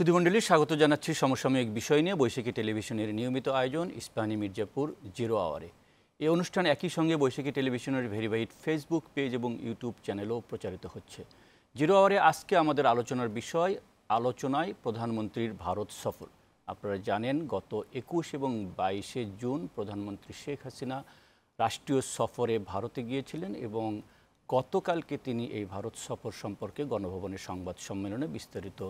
সুধীমণ্ডলী, স্বাগত জানাচ্ছি সমসাময়িক বিষয় নিয়ে বৈশাখী টেলিভিশনের নিয়মিত আয়োজন ইস্পাহানী মির্জাপুর 0 আওয়ারে। এই অনুষ্ঠান একই সঙ্গে বৈশাখী টেলিভিশনের ভেরিফাইড ফেসবুক পেজ এবং ইউটিউব চ্যানেলও প্রচারিত হচ্ছে। 0 আওয়ারে আজকে আমাদের আলোচনার বিষয় আলোচনায় প্রধানমন্ত্রীর ভারত সফর। আপনারা জানেন, গত 21 এবং 22 জুন প্রধানমন্ত্রী শেখ হাসিনা রাষ্ট্রীয় সফরে ভারতে গিয়েছিলেন এবং গতকালকে তিনি এই ভারত সফর সম্পর্কে গণভবনের সংবাদ সম্মেলনে বিস্তারিত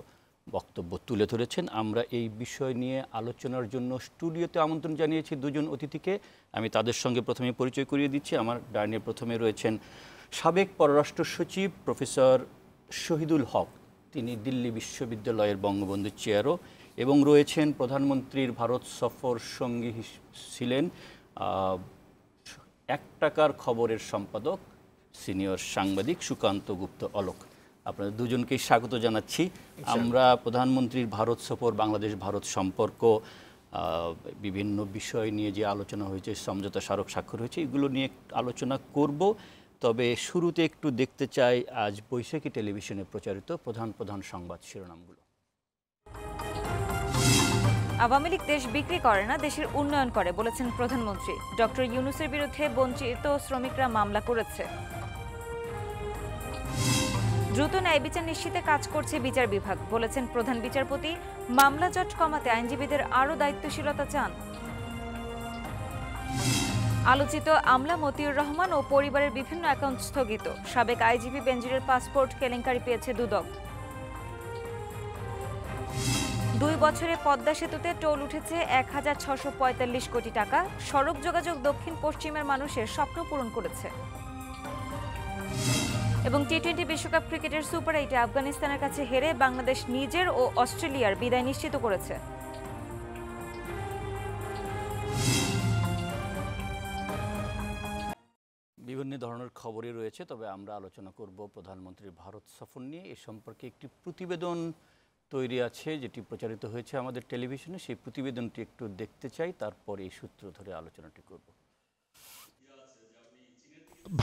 বক্তব্য তুলে ধরেছেন। আমরা এই বিষয় নিয়ে আলোচনার জন্য স্টুডিওতে আমন্ত্রণ জানিয়েছি দুজন অতিথিকে। আমি তাদের সঙ্গে প্রথমে পরিচয় করিয়ে দিচ্ছি। আমার ডাইনে প্রথমে রয়েছেন সাবেক পররাষ্ট্র সচিব প্রফেসর শহীদুল হক, তিনি দিল্লি বিশ্ববিদ্যালয়ের বঙ্গবন্ধু চেয়ারও, এবং রয়েছেন প্রধানমন্ত্রীর ভারত সফর সঙ্গী ছিলেন 1 টাকার খবরের সম্পাদক সিনিয়র সাংবাদিক সুকান্ত গুপ্ত অলোক। আপনাদের দুজনকেই স্বাগত জানাচ্ছি। আমরা প্রধানমন্ত্রীর ভারত সফর, বাংলাদেশ ভারত সম্পর্ক, বিভিন্ন বিষয় নিয়ে যে আলোচনা হয়েছে, সমঝোতা স্মারক স্বাক্ষর হয়েছে, এগুলো নিয়ে আলোচনা করব। তবে শুরুতে একটু দেখতে চাই আজ বৈশাখী টেলিভিশনে প্রচারিত প্রধান সংবাদ শিরোনামগুলো। আওয়ামী লীগ দেশ বিক্রি করে না, দেশের উন্নয়ন করে বলেছেন প্রধানমন্ত্রী। ডক্টর ইউনূসের বিরুদ্ধে বঞ্চিত শ্রমিকরা মামলা করেছে। দ্রুত ন্যায় বিচার নিশ্চিতে কাজ করছে বিচার বিভাগ বলেছেন প্রধান বিচারপতি। মামলা জট কমাতে আইনজীবীদের আরও দায়িত্বশীলতা চান। আলোচিত আমলা মতিউর রহমান ও পরিবারের বিভিন্ন অ্যাকাউন্ট স্থগিত। সাবেক আইজিপি বেনজিরের পাসপোর্ট কেলেঙ্কারি পেয়েছে দুদক। 2 বছরে পদ্মা সেতুতে টোল উঠেছে 1645 কোটি টাকা। সড়ক যোগাযোগ দক্ষিণ পশ্চিমের মানুষের স্বপ্ন পূরণ করেছে। এবং টি-20 বিশ্বকাপ ক্রিকেটের সুপার 8-এ আফগানিস্তানের কাছে হেরে বাংলাদেশ নিজের ও অস্ট্রেলিয়ার বিদায় নিশ্চিত করেছে। বিভিন্ন ধরনের খবরই রয়েছে, তবে আমরা আলোচনা করব প্রধানমন্ত্রীর ভারত সফর নিয়ে। এ সম্পর্কে একটি প্রতিবেদন তৈরি আছে যেটি প্রচারিত হয়েছে আমাদের টেলিভিশনে। সেই প্রতিবেদনটি একটু দেখতে চাই, তারপর এই সূত্র ধরে আলোচনাটি করব।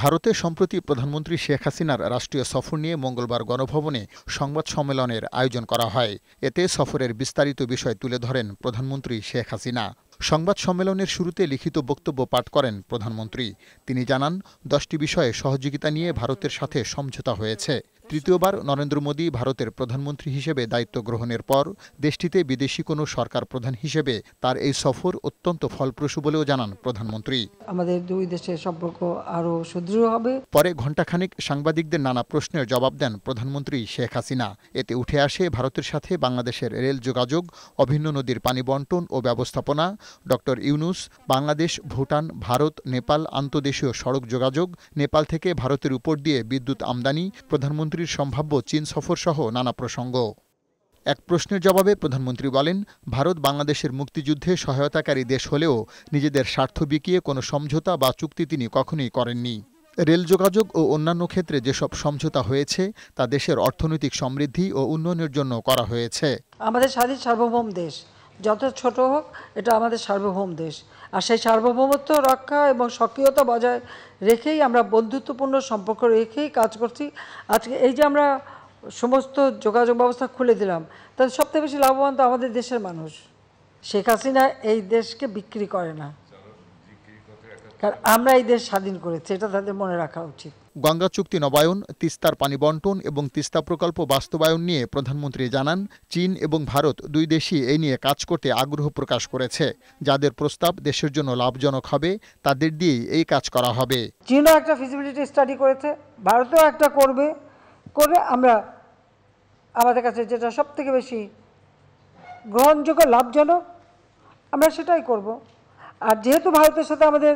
ভারতে সম্প্রতি প্রধানমন্ত্রী শেখ হাসিনার রাষ্ট্রীয় সফর নিয়ে মঙ্গলবার গণভবনে সংবাদ সম্মেলনের আয়োজন করা হয়। এতে সফরের বিস্তারিত বিষয় তুলে ধরেন প্রধানমন্ত্রী শেখ হাসিনা। সংবাদ সম্মেলনের শুরুতে লিখিত বক্তব্য পাঠ করেন প্রধানমন্ত্রী। তিনি জানান, 10টি বিষয়ে সহযোগিতা নিয়ে ভারতের সাথে সমঝোতা হয়েছে। তৃতীয়বার নরেন্দ্র মোদী ভারতের প্রধানমন্ত্রী হিসেবে দায়িত্ব গ্রহণের পর দেশটিতে বিদেশি কোনো সরকার প্রধান হিসেবে তার এই সফর অত্যন্ত ফলপ্রসূ বলেও জানান প্রধানমন্ত্রী। আমাদের দুই দেশের সম্পর্ক আরও সুদৃঢ় হবে। পরে ঘণ্টাখানিক সাংবাদিকদের নানা প্রশ্নের জবাব দেন প্রধানমন্ত্রী শেখ হাসিনা। এতে উঠে আসে ভারতের সাথে বাংলাদেশের রেল যোগাযোগ, অভিন্ন নদীর পানি বন্টন ও ব্যবস্থাপনা, ডক্টর ইউনূস, বাংলাদেশ, ভুটান, ভারত, নেপাল আন্তদেশীয় সড়ক যোগাযোগ, নেপাল থেকে ভারতের উপর দিয়ে বিদ্যুৎ আমদানি, প্রধানমন্ত্রীর সম্ভাব্য চীন সফর সহ নানা প্রসঙ্গ। এক প্রশ্নের জবাবে প্রধানমন্ত্রী বলেন, ভারত বাংলাদেশের মুক্তিযুদ্ধে সহায়তাকারী দেশ হলেও নিজেদের স্বার্থ বিকিয়ে কোনো সমঝোতা বা চুক্তি তিনি কখনোই করেননি। রেল যোগাযোগ ও অন্যান্য ক্ষেত্রে যেসব সমঝোতা হয়েছে তা দেশের অর্থনৈতিক সমৃদ্ধি ও উন্নয়নের জন্য করা হয়েছে। আমাদের স্বাধীন সার্বভৌম দেশ, যত ছোট হোক, এটা আমাদের সার্বভৌম দেশ। আর সেই সার্বভৌমত্ব রক্ষা এবং সক্রিয়তা বজায় রেখেই আমরা বন্ধুত্বপূর্ণ সম্পর্ক রেখেই কাজ করছি। আজকে এই যে আমরা সমস্ত যোগাযোগ ব্যবস্থা খুলে দিলাম, তাতে সবথেকে বেশি লাভবান তো আমাদের দেশের মানুষ। শেখ হাসিনা এই দেশকে বিক্রি করে না, কারণ আমরা এই দেশ স্বাধীন করেছি, এটা তাদের মনে রাখা উচিত। গঙ্গা চুক্তি নবায়ন, তিস্তার পানি বন্টন এবং তিস্তা প্রকল্প বাস্তবায়ন নিয়ে প্রধানমন্ত্রী জানান, চীন এবং ভারত দুই দেশই এই নিয়ে কাজ করতে আগ্রহ প্রকাশ করেছে। যাদের প্রস্তাব দেশের জন্য লাভজনক হবে তাদের দিয়েই এই কাজ করা হবে। চীনও একটা ফিজিবিলিটি স্টাডি করেছে, ভারতও একটা করে আমরা আমাদের কাছে যেটা সব থেকে বেশি গ্রহণযোগ্য, লাভজনক, আমরা সেটাই করব। আর যেহেতু ভারতের সাথে আমাদের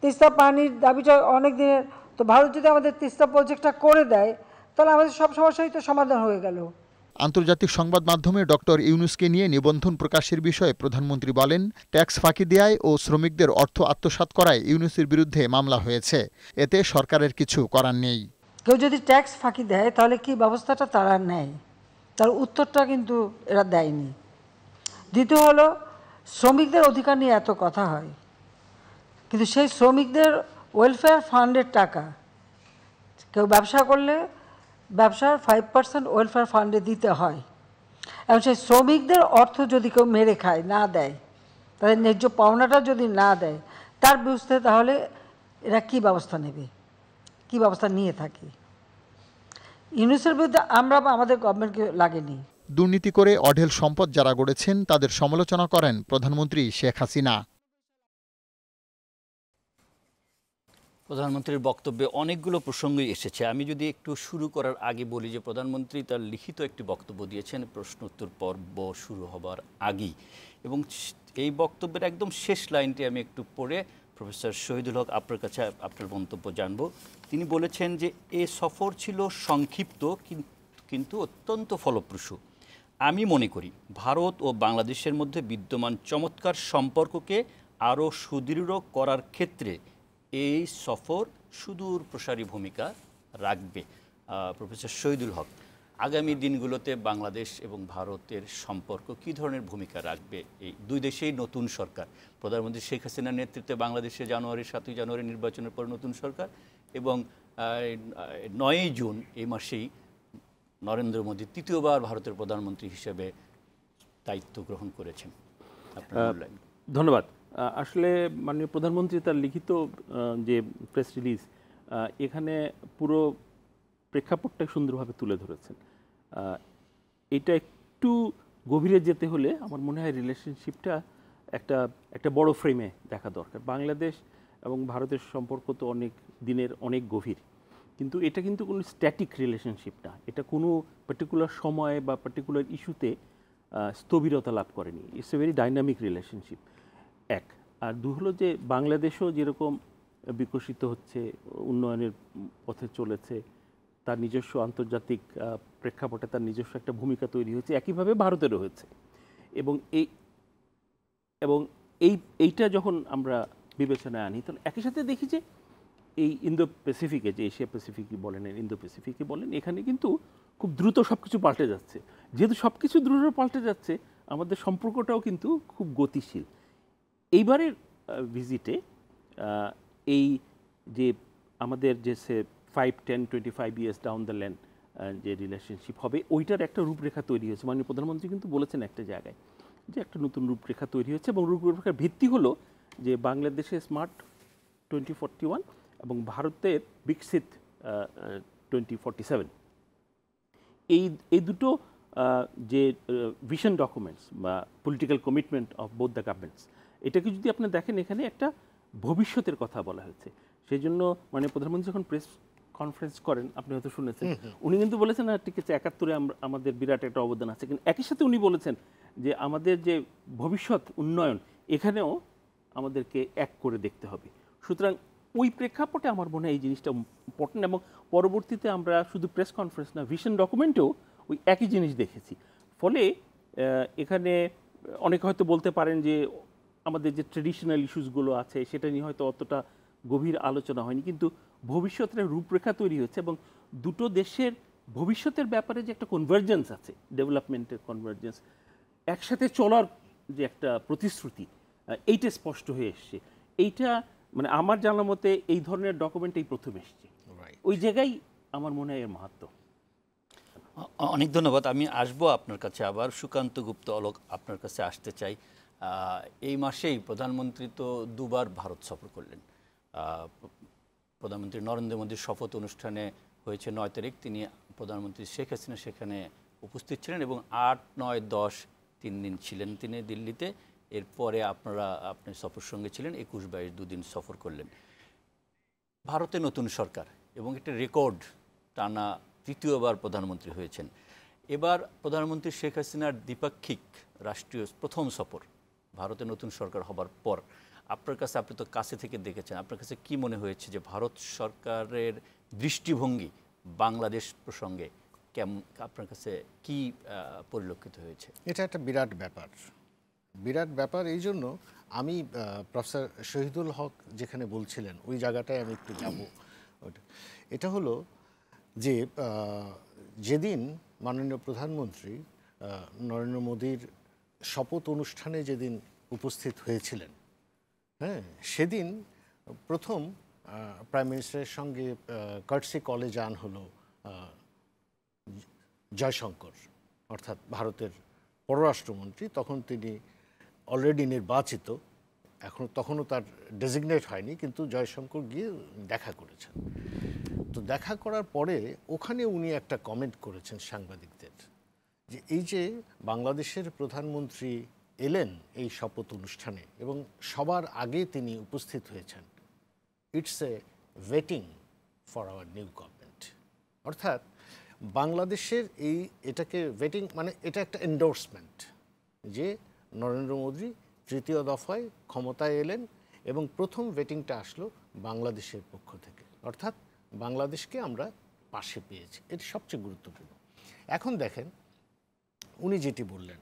তিস্তা পানির দাবিটা অনেক দিনের, তো ভারত যদি আমাদের তিস্তা প্রজেক্টটা করে দেয় তাহলে আমাদের সব সমস্যাই তো সমাধান হয়ে গেল। আন্তর্জাতিক সংবাদ মাধ্যমে ডক্টর ইউনূসকে নিয়ে নিবন্ধন প্রকাশের বিষয়ে প্রধানমন্ত্রী বলেন, ট্যাক্স ফাঁকি দেয়ায় ও শ্রমিকদের অর্থ আত্মসাৎ করায় ইউনূসের বিরুদ্ধে মামলা হয়েছে। এতে সরকারের কিছু করার নেই। কেউ যদি ট্যাক্স ফাঁকি দেয় তাহলে কি ব্যবস্থাটা তারা নেয়, তার উত্তরটা কিন্তু এরা দেয়নি। দ্বিতীয় হলো, শ্রমিকদের অধিকার নিয়ে এত কথা হয়, কিন্তু সেই শ্রমিকদের ওয়েলফেয়ার ফান্ডের টাকা কেউ ব্যবসা করলে ব্যবসার 5% ওয়েলফেয়ার ফান্ডে দিতে হয়। এবং সেই শ্রমিকদের অর্থ যদি কেউ মেরে খায়, না দেয়, তাদের ন্যায্য পাওনাটা যদি না দেয়, তার বিরুদ্ধে তাহলে এরা কী ব্যবস্থা নেবে, কী ব্যবস্থা নিয়ে থাকে। ইউনূসের বিরুদ্ধে আমরা বা আমাদের গভর্নমেন্টকে লাগেনি। দুর্নীতি করে অঢেল সম্পদ যারা গড়েছেন তাদের সমালোচনা করেন প্রধানমন্ত্রী শেখ হাসিনা। প্রধানমন্ত্রীর বক্তব্যে অনেকগুলো প্রসঙ্গই এসেছে। আমি যদি একটু শুরু করার আগে বলি যে প্রধানমন্ত্রী তার লিখিত একটি বক্তব্য দিয়েছেন প্রশ্নোত্তর পর্ব শুরু হবার আগেই, এবং এই বক্তব্যের একদম শেষ লাইনটি আমি একটু পড়ে প্রফেসর শহীদুল হক আপনার কাছে আপনার মন্তব্য জানব। তিনি বলেছেন যে এ সফর ছিল সংক্ষিপ্ত কিন্তু অত্যন্ত ফলপ্রসূ। আমি মনে করি ভারত ও বাংলাদেশের মধ্যে বিদ্যমান চমৎকার সম্পর্ককে আরও সুদৃঢ় করার ক্ষেত্রে এই সফর সুদূর প্রসারী ভূমিকা রাখবে। প্রফেসর শহীদুল হক, আগামী দিনগুলোতে বাংলাদেশ এবং ভারতের সম্পর্ক কী ধরনের ভূমিকা রাখবে? এই দুই দেশেই নতুন সরকার, প্রধানমন্ত্রী শেখ হাসিনার নেতৃত্বে বাংলাদেশে 7ই জানুয়ারি নির্বাচনের পর নতুন সরকার, এবং 9ই জুন এই মাসেই নরেন্দ্র মোদী তৃতীয়বার ভারতের প্রধানমন্ত্রী হিসেবে দায়িত্ব গ্রহণ করেছেন। ধন্যবাদ। আসলে মাননীয় প্রধানমন্ত্রী তার লিখিত যে প্রেস রিলিজ, এখানে পুরো প্রেক্ষাপটটা সুন্দরভাবে তুলে ধরেছেন। এটা একটু গভীরে যেতে হলে আমার মনে হয় রিলেশনশিপটা একটা বড় ফ্রেমে দেখা দরকার। বাংলাদেশ এবং ভারতের সম্পর্ক তো অনেক দিনের, অনেক গভীর, কিন্তু এটা কিন্তু কোনো স্ট্যাটিক রিলেশনশিপ না। এটা কোনো পার্টিকুলার সময় বা পার্টিকুলার ইস্যুতে স্থবিরতা লাভ করেনি। It's a very dynamic relationship, এক। আর দু হলো যে বাংলাদেশও যেরকম বিকশিত হচ্ছে, উন্নয়নের পথে চলেছে, তার নিজস্ব আন্তর্জাতিক প্রেক্ষাপটে তার নিজস্ব একটা ভূমিকা তৈরি হয়েছে, একইভাবে ভারতেরও হয়েছে। এবং এইটা যখন আমরা বিবেচনায় আনি, তাহলে একই সাথে দেখি যে এই ইন্দো প্যাসিফিকে, যে এশিয়া প্যাসিফিকই বলেন, ইন্দো প্যাসিফিকই বলেন, এখানে কিন্তু খুব দ্রুত সব কিছু পাল্টে যাচ্ছে। যেহেতু সব কিছু দ্রুত পাল্টে যাচ্ছে, আমাদের সম্পর্কটাও কিন্তু খুব গতিশীল। এইবারের ভিজিটে এই যে আমাদের যে 5, 10, 25 ইয়ার্স ডাউন দ্য লাইন যে রিলেশনশিপ হবে, ওইটার একটা রূপরেখা তৈরি হয়েছে। মাননীয় প্রধানমন্ত্রী কিন্তু বলেছেন একটা জায়গায় যে একটা নতুন রূপরেখা তৈরি হয়েছে, এবং রূপরেখার ভিত্তি হলো যে বাংলাদেশে স্মার্ট 2041 এবং ভারতের বিকশিত 2047। এই দুটো যে ভিশন ডকুমেন্টস বা political commitment of both the governments, এটাকে যদি আপনি দেখেন, এখানে একটা ভবিষ্যতের কথা বলা হয়েছে। সেই জন্য মানে প্রধানমন্ত্রী যখন প্রেস কনফারেন্স করেন, আপনি হয়তো শুনেছেন, উনি কিন্তু বলেছেন না ঠিক আছে 71-এ আমাদের বিরাট একটা অবদান আছে, কিন্তু একই সাথে উনি বলেছেন যে আমাদের যে ভবিষ্যৎ উন্নয়ন, এখানেও আমাদেরকে এক করে দেখতে হবে। সুতরাং ওই প্রেক্ষাপটে আমার মনে হয় এই জিনিসটা ইম্পর্টেন্ট, এবং পরবর্তীতে আমরা শুধু প্রেস কনফারেন্স না, ভিশন ডকুমেন্টেও ওই একই জিনিস দেখেছি। ফলে এখানে অনেকে হয়তো বলতে পারেন যে আমাদের যে ট্রেডিশনাল ইস্যুসগুলো আছে সেটা নিয়ে হয়তো অতটা গভীর আলোচনা হয়নি, কিন্তু ভবিষ্যতের রূপরেখা তৈরি হয়েছে, এবং দুটো দেশের ভবিষ্যতের ব্যাপারে যে একটা কনভার্জেন্স আছে, ডেভেলপমেন্টের কনভার্জেন্স, একসাথে চলার যে একটা প্রতিশ্রুতি, এইটা স্পষ্ট হয়ে এসছে। এইটা মানে আমার জানা মতে এই ধরনের ডকুমেন্ট এই প্রথম এসছে, ওই জায়গায় আমার মনে হয় এর মাহাত্ম্য। অনেক ধন্যবাদ। আমি আসবো আপনার কাছে আবার। সুকান্ত গুপ্ত অলোক, আপনার কাছে আসতে চাই। এই মাসেই প্রধানমন্ত্রী তো দুবার ভারত সফর করলেন। প্রধানমন্ত্রী নরেন্দ্র মোদীর শপথ অনুষ্ঠানে হয়েছে 9 তারিখ, তিনি প্রধানমন্ত্রী শেখ হাসিনা সেখানে উপস্থিত ছিলেন, এবং 8, 9, 10 3 দিন ছিলেন তিনি দিল্লিতে। এরপরে আপনি সফর সঙ্গে ছিলেন, 21, 22 2 দিন সফর করলেন। ভারতে নতুন সরকার এবং একটা রেকর্ড টানা তৃতীয়বার প্রধানমন্ত্রী হয়েছেন। এবার প্রধানমন্ত্রী শেখ হাসিনার দ্বিপাক্ষিক রাষ্ট্রীয় প্রথম সফর ভারতে নতুন সরকার হবার পর, আপনার কাছে, আপনি তো কাছে থেকে দেখেছেন, আপনার কাছে কি মনে হয়েছে যে ভারত সরকারের দৃষ্টিভঙ্গি বাংলাদেশ প্রসঙ্গে কেমন, আপনার কাছে কি পরিলক্ষিত হয়েছে? এটা একটা বিরাট ব্যাপার। এই জন্য আমি প্রফেসর শহীদুল হক যেখানে বলছিলেন ওই জায়গাটায় আমি একটু যাব। এটা হলো যে যেদিন মাননীয় প্রধানমন্ত্রী নরেন্দ্র মোদীর শপথ অনুষ্ঠানে যেদিন উপস্থিত হয়েছিলেন, হ্যাঁ, সেদিন প্রথম প্রাইম মিনিস্টারের সঙ্গে কার্টসি কলে যান হলো জয়শঙ্কর, অর্থাৎ ভারতের পররাষ্ট্রমন্ত্রী, তখন তিনি অলরেডি নির্বাচিত, তখনও তার ডেজিগনেট হয়নি, কিন্তু জয়শঙ্কর গিয়ে দেখা করেছেন। তো দেখা করার পরে ওখানে উনি একটা কমেন্ট করেছেন সাংবাদিকদের, যে এই যে বাংলাদেশের প্রধানমন্ত্রী এলেন এই শপথ অনুষ্ঠানে এবং সবার আগে তিনি উপস্থিত হয়েছেন, it's a waiting for our new government. অর্থাৎ বাংলাদেশের এটাকে ওয়েটিং মানে এটা একটা এন্ডোর্সমেন্ট যে নরেন্দ্র মোদী তৃতীয় দফায় ক্ষমতায় এলেন এবং প্রথম ওয়েটিংটা আসলো বাংলাদেশের পক্ষ থেকে, অর্থাৎ বাংলাদেশকে আমরা পাশে পেয়েছি, এটা সবচেয়ে গুরুত্বপূর্ণ। এখন দেখেন উনি যেটি বললেন,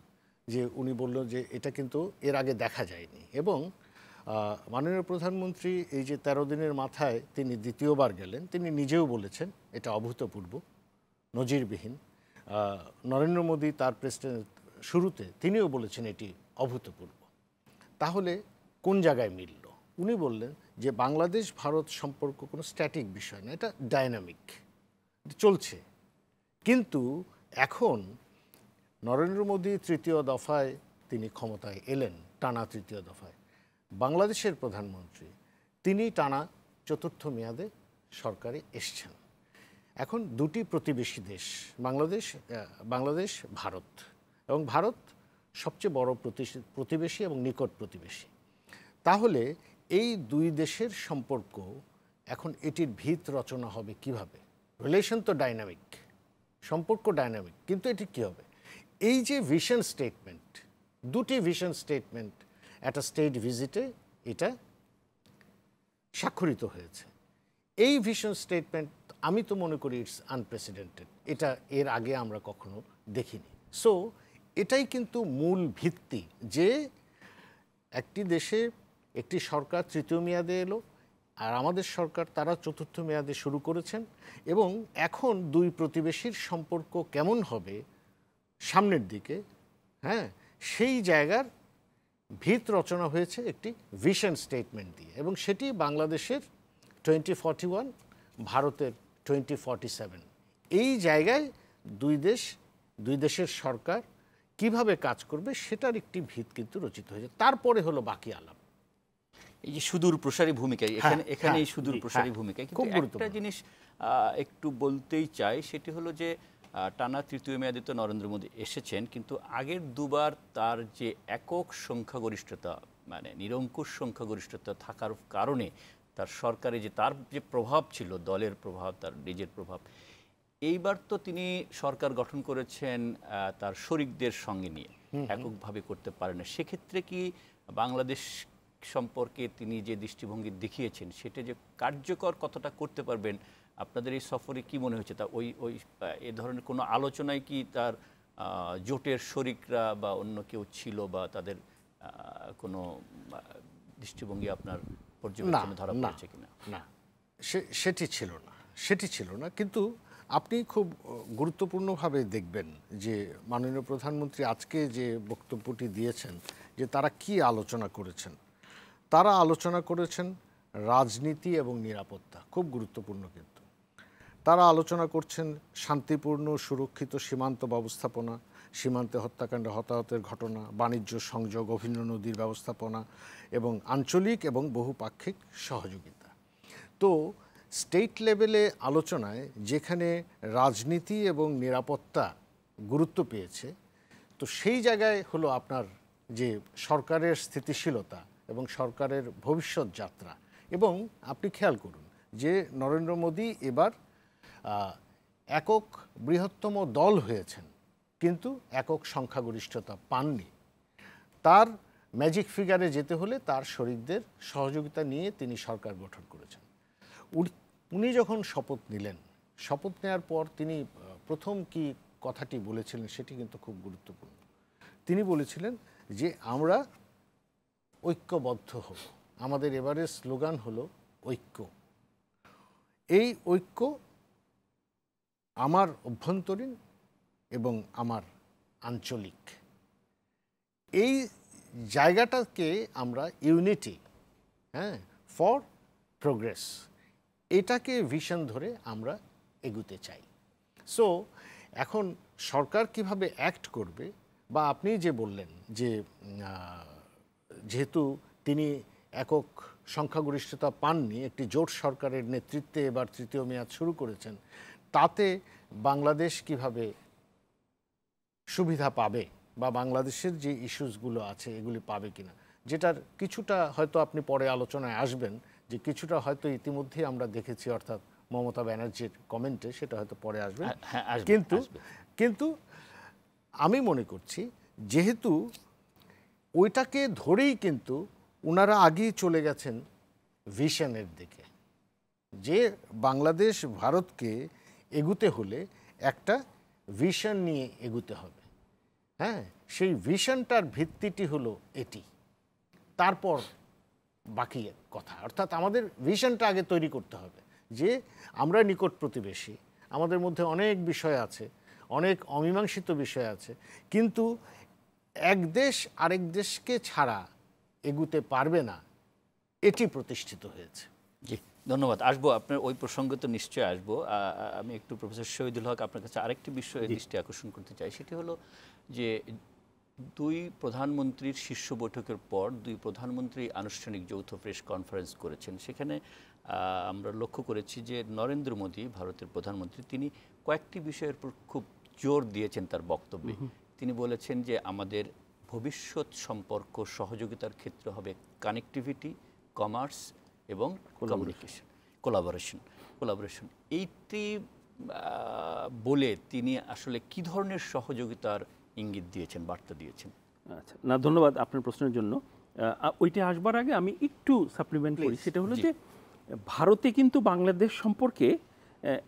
যে উনি বলল যে এটা কিন্তু এর আগে দেখা যায়নি, এবং মাননীয় প্রধানমন্ত্রী এই যে 13 দিনের মাথায় তিনি দ্বিতীয়বার গেলেন, তিনি নিজেও বলেছেন এটা অভূতপূর্ব, নজিরবিহীন। নরেন্দ্র মোদী তার প্রেসিডেন্ট শুরুতে তিনিও বলেছেন এটি অভূতপূর্ব। তাহলে কোন জায়গায় মিলল? উনি বললেন যে বাংলাদেশ ভারত সম্পর্ক কোনো স্ট্যাটিক বিষয় না, এটা ডাইনামিক, চলছে। কিন্তু এখন নরেন্দ্র মোদী তৃতীয় দফায় তিনি ক্ষমতায় এলেন, টানা তৃতীয় দফায়। বাংলাদেশের প্রধানমন্ত্রী তিনি টানা চতুর্থ মেয়াদে সরকারে এসছেন। এখন দুটি প্রতিবেশী দেশ, বাংলাদেশ ভারত, এবং ভারত সবচেয়ে বড় প্রতিবেশী এবং নিকট প্রতিবেশী। তাহলে এই দুই দেশের সম্পর্ক এখন এটির ভিত রচনা হবে কিভাবে? রিলেশন তো ডাইনামিক, সম্পর্ক ডাইনামিক, কিন্তু এটি কী হবে? এই যে ভিশন স্টেটমেন্ট, দুটি ভিশন স্টেটমেন্ট একটা স্টেট ভিজিটে এটা স্বাক্ষরিত হয়েছে। এই ভিশন স্টেটমেন্ট আমি তো মনে করি ইটস আনপ্রেসিডেন্টেড, এটা এর আগে আমরা কখনো দেখিনি। সো এটাই কিন্তু মূল ভিত্তি যে একটি দেশে একটি সরকার তৃতীয় মেয়াদে এলো, আর আমাদের সরকার তারা চতুর্থ মেয়াদে শুরু করেছেন, এবং এখন দুই প্রতিবেশীর সম্পর্ক কেমন হবে সামনের দিকে, হ্যাঁ, সেই জায়গার ভিত রচনা হয়েছে একটি ভিশন স্টেটমেন্ট দিয়ে, এবং সেটি বাংলাদেশের 2041, ভারতের 2047। এই জায়গায় দুই দেশের সরকার কিভাবে কাজ করবে সেটার একটি ভিত কিন্তু রচিত হয়েছে। তারপরে হলো বাকি আলাপ। এই যে সুদূর প্রসারী ভূমিকা, এখানে এই সুদূর প্রসারী ভূমিকা, কিন্তু একটা জিনিস একটু বলতেই চাই, সেটি হলো যে টানা তৃতীয় মেয়াদে তো নরেন্দ্র মোদী এসেছেন, কিন্তু আগের দুবার তার যে একক সংখ্যাগরিষ্ঠতা, মানে নিরঙ্কুশ সংখ্যাগরিষ্ঠতা থাকার কারণে তার সরকারে তার যে প্রভাব ছিল, দলের প্রভাব, তার নিজের প্রভাব, এইবার তো তিনি সরকার গঠন করেছেন তার শরিকদের সঙ্গে নিয়ে, এককভাবে করতে পারেন না। সেক্ষেত্রে কি বাংলাদেশ সম্পর্কে তিনি যে দৃষ্টিভঙ্গি দেখিয়েছেন সেটা যে কার্যকর কতটা করতে পারবেন, আপনাদের এই সফরে কি মনে হচ্ছে? তা ওই এ ধরনের কোনো আলোচনায় কি তার জোটের শরিকরা বা অন্য কেউ ছিল, বা তাদের কোনো দৃষ্টিভঙ্গি আপনার পর্যবেক্ষণে ধরা পড়েছে কিনা? না, সেটি ছিল না। কিন্তু আপনি খুব গুরুত্বপূর্ণভাবে দেখবেন যে মাননীয় প্রধানমন্ত্রী আজকে যে বক্তব্যটি দিয়েছেন, যে তারা কি আলোচনা করেছেন। তারা আলোচনা করেছেন রাজনীতি এবং নিরাপত্তা, খুব গুরুত্বপূর্ণ। কিন্তু তারা আলোচনা করছেন শান্তিপূর্ণ সুরক্ষিত সীমান্ত ব্যবস্থাপনা, সীমান্তে হত্যাকাণ্ড হতাহতের ঘটনা, বাণিজ্য সংযোগ, অভিন্ন নদীর ব্যবস্থাপনা এবং আঞ্চলিক এবং বহুপাক্ষিক সহযোগিতা। তো স্টেট লেভেলে আলোচনায় যেখানে রাজনীতি এবং নিরাপত্তা গুরুত্ব পেয়েছে, তো সেই জায়গায় হলো আপনার যে সরকারের স্থিতিশীলতা এবং সরকারের ভবিষ্যৎ যাত্রা। এবং আপনি খেয়াল করুন যে নরেন্দ্র মোদী এবার একক বৃহত্তম দল হয়েছেন, কিন্তু একক সংখ্যাগরিষ্ঠতা পাননি। তার ম্যাজিক ফিগারে যেতে হলে তার শরিকদের সহযোগিতা নিয়ে তিনি সরকার গঠন করেছেন। উনি যখন শপথ নিলেন, শপথ নেওয়ার পর তিনি প্রথম কি কথাটি বলেছিলেন সেটি কিন্তু খুব গুরুত্বপূর্ণ। তিনি বলেছিলেন যে আমরা ঐক্যবদ্ধ হব, আমাদের এবারের স্লোগান হলো ঐক্য। এই ঐক্য আমার অভ্যন্তরীণ এবং আমার আঞ্চলিক, এই জায়গাটাকে আমরা ইউনিটি, হ্যাঁ, ফর প্রোগ্রেস, এটাকে ভিশন ধরে আমরা এগুতে চাই। সো এখন সরকার কিভাবে অ্যাক্ট করবে, বা আপনি যে বললেন যে যেহেতু তিনি একক সংখ্যাগরিষ্ঠতা পাননি, একটি জোট সরকারের নেতৃত্বে এবার তৃতীয় মেয়াদ শুরু করেছেন, তাতে বাংলাদেশ কিভাবে সুবিধা পাবে বা বাংলাদেশের যে ইস্যুসগুলো আছে এগুলি পাবে কিনা, যেটার কিছুটা হয়তো আপনি পরে আলোচনায় আসবেন, যে কিছুটা হয়তো ইতিমধ্যেই আমরা দেখেছি, অর্থাৎ মমতা ব্যানার্জির কমেন্টে, সেটা হয়তো পরে আসবে। কিন্তু আমি মনে করছি যেহেতু ওইটাকে ধরেই কিন্তু ওনারা আগেই চলে গেছেন ভিশনের দিকে, যে বাংলাদেশ ভারতকে এগুতে হলে একটা ভিশন নিয়ে এগুতে হবে। হ্যাঁ, সেই ভিশনটার ভিত্তিটি হলো এটি, তারপর বাকি কথা। অর্থাৎ আমাদের ভিশনটা আগে তৈরি করতে হবে যে আমরা নিকট প্রতিবেশী, আমাদের মধ্যে অনেক বিষয় আছে, অনেক অমীমাংসিত বিষয় আছে, কিন্তু এক দেশ আরেক দেশকে ছাড়া এগুতে পারবে না, এটি প্রতিষ্ঠিত হয়েছে। জি, ধন্যবাদ। আসবো আপনার ওই প্রসঙ্গে, তো নিশ্চয়ই আসবো। আমি একটু প্রফেসর শহীদুল হক আপনার কাছে আরেকটি বিষয়ে দৃষ্টি আকর্ষণ করতে চাই। সেটি হলো যে দুই প্রধানমন্ত্রীর শীর্ষ বৈঠকের পর দুই প্রধানমন্ত্রী আনুষ্ঠানিক যৌথ প্রেস কনফারেন্স করেছেন। সেখানে আমরা লক্ষ্য করেছি যে নরেন্দ্র মোদী, ভারতের প্রধানমন্ত্রী, তিনি কয়েকটি বিষয়ের উপর খুব জোর দিয়েছেন তার বক্তব্যে। তিনি বলেছেন যে আমাদের ভবিষ্যৎ সম্পর্ক সহযোগিতার ক্ষেত্রে হবে কানেক্টিভিটি, কমার্স এবং কমিউনিকেশন, কোলাবোরেশন। এইটি বলে তিনি আসলে কি ধরনের সহযোগিতার ইঙ্গিত দিয়েছেন, বার্তা দিয়েছেন? আচ্ছা, না, ধন্যবাদ আপনার প্রশ্নের জন্য। ওইটা আসবার আগে আমি একটু সাপ্লিমেন্ট করি। সেটা হলো যে ভারতে কিন্তু বাংলাদেশ সম্পর্কে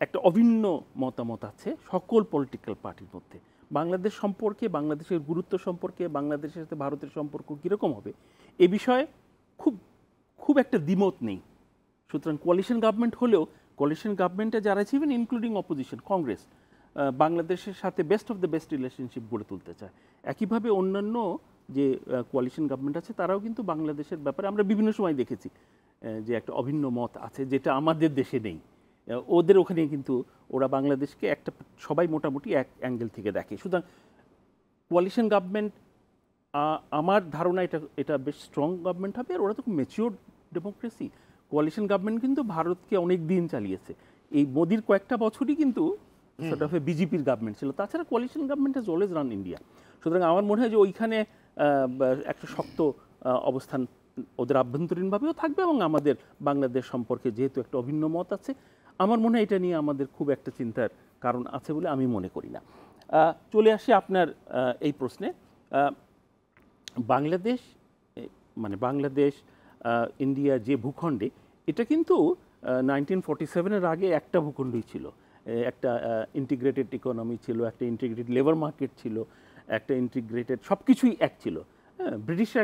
একটা অভিন্ন মতামত আছে সকল পলিটিক্যাল পার্টির মধ্যে। বাংলাদেশ সম্পর্কে, বাংলাদেশের গুরুত্ব সম্পর্কে, বাংলাদেশের সাথে ভারতের সম্পর্ক কীরকম হবে এ বিষয়ে খুব একটা দ্বিমত নেই। সুতরাং কোয়ালিশন গভর্নমেন্ট হলেও কোয়ালিশন গভর্নমেন্টে যারা ছিলেন, ইনক্লুডিং অপোজিশন কংগ্রেস, বাংলাদেশের সাথে best of the best relationship গড়ে তুলতে চায়। একইভাবে অন্যান্য যে কোয়ালিশন গভর্নমেন্ট আছে তারাও কিন্তু বাংলাদেশের ব্যাপারে আমরা বিভিন্ন সময় দেখেছি যে একটা অভিন্ন মত আছে, যেটা আমাদের দেশে নেই। ওদের ওখানে কিন্তু ওরা বাংলাদেশকে একটা সবাই মোটামুটি এক অ্যাঙ্গেল থেকে দেখে। সুতরাং কোয়ালিশন গভর্নমেন্ট, আমার ধারণা এটা বেশ স্ট্রং গভর্নমেন্ট হবে। আর ওরা তো খুব ম্যাচিওর ডেমোক্রেসি। কোয়ালিশন গভর্নমেন্ট কিন্তু ভারতকে অনেক দিন চালিয়েছে। এই মোদির কয়েকটা বছরই কিন্তু সেটা বিজেপির গভর্নমেন্ট ছিল। তাছাড়া coalition government has always run India. সুতরাং আমার মনে হয় যে ওইখানে একটা শক্ত অবস্থান ওদের আভ্যন্তরীণভাবেও থাকবে, এবং আমাদের বাংলাদেশ সম্পর্কে যেহেতু একটা অভিন্ন মত আছে, আমার মনে হয় এটা নিয়ে আমাদের খুব একটা চিন্তার কারণ আছে বলে আমি মনে করি না। চলে আসি আপনার এই প্রশ্নে। বাংলাদেশ, মানে বাংলাদেশ ইন্ডিয়া যে ভূখণ্ডে, এটা কিন্তু 1947-এর আগে একটা ভূখণ্ডই ছিল। একটা ইন্টিগ্রেটেড ইকোনমি ছিল, একটা ইন্টিগ্রেটেড লেবার মার্কেট ছিল, একটা ইন্টিগ্রেটেড সব কিছুই এক ছিল। হ্যাঁ, ব্রিটিশরা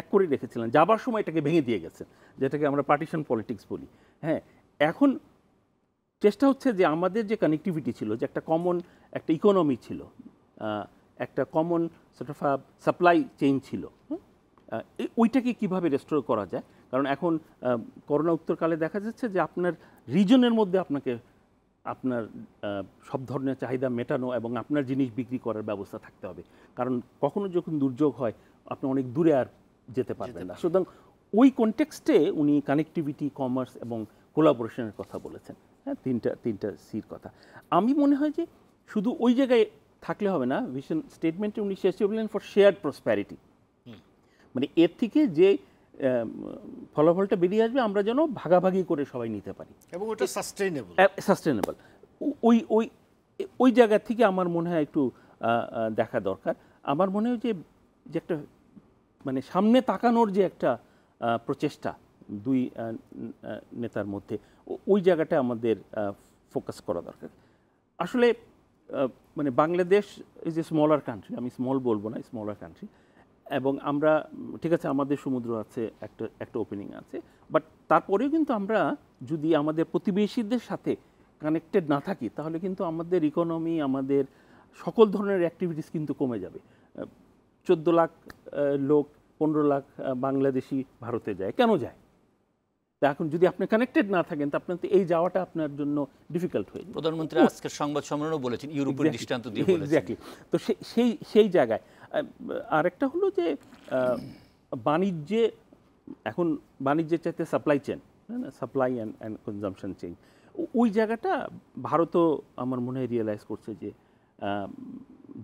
এক করে রেখেছিলেন, যাবার সময় এটাকে ভেঙে দিয়ে গেছেন, যেটাকে আমরা পার্টিশন পলিটিক্স বলি। হ্যাঁ, এখন চেষ্টা হচ্ছে যে আমাদের যে কানেক্টিভিটি ছিল, যে একটা কমন একটা ইকোনমি ছিল, একটা common sort of supply chain ছিল, ওইটাকে কীভাবে রেস্টোর করা যায়। কারণ এখন করোনা উত্তরকালে দেখা যাচ্ছে যে আপনার রিজনের মধ্যে আপনার সব ধরনের চাহিদা মেটানো এবং আপনার জিনিস বিক্রি করার ব্যবস্থা থাকতে হবে। কারণ কখনো যখন দুর্যোগ হয় আপনি অনেক দূরে আর যেতে পারবেন না। সুতরাং ওই কনটেক্সটে উনি কানেক্টিভিটি, কমার্স এবং কোলাবোরেশনের কথা বলেছেন। হ্যাঁ, তিনটা সির কথা। আমি মনে হয় যে শুধু ওই জায়গায় থাকলে হবে না। ভিশন স্টেটমেন্টে উনি শেষে বললেন ফর শেয়ার্ড প্রসপ্যারিটি, মানে এর থেকে যে ফলাফলটা বেরিয়ে আসবে আমরা যেন ভাগাভাগি করে সবাই নিতে পারি, এবং ওটা সাস্টেনেবল। ওই জায়গা থেকে আমার মনে হয় একটু দেখা দরকার। আমার মনে হয় যে একটা মানে সামনে তাকানোর যে একটা প্রচেষ্টা দুই নেতার মধ্যে, ওই জায়গাটা আমাদের ফোকাস করা দরকার। আসলে মানে Bangladesh is a smaller country, আমি স্মল বলবো না, স্মলার কান্ট্রি। এবং আমরা ঠিক আছে, আমাদের সমুদ্র আছে, একটা ওপেনিং আছে, বাট তারপরেও কিন্তু আমরা যদি আমাদের প্রতিবেশীদের সাথে কানেক্টেড না থাকি, তাহলে কিন্তু আমাদের ইকোনমি, আমাদের সকল ধরনের অ্যাক্টিভিটিস কিন্তু কমে যাবে। 14 লাখ লোক, 15 লাখ বাংলাদেশি ভারতে যায়, কেন যায়? তা এখন যদি আপনি কানেক্টেড না থাকেন তা আপনার তো এই যাওয়াটা আপনার জন্য ডিফিকাল্ট হয়ে যাবে। প্রধানমন্ত্রী আজকের সংবাদ সম্মেলনও বলেছেন, ইউরোপের দৃষ্টান্ত দিয়ে বলেছেন। এক্স্যাক্টলি। তো সেই জায়গায় আরেকটা হলো যে বাণিজ্যে, এখন বাণিজ্যের চাইতে supply chain, supply and consumption chain, ওই জায়গাটা ভারতও আমার মনে হয় রিয়েলাইজ করছে যে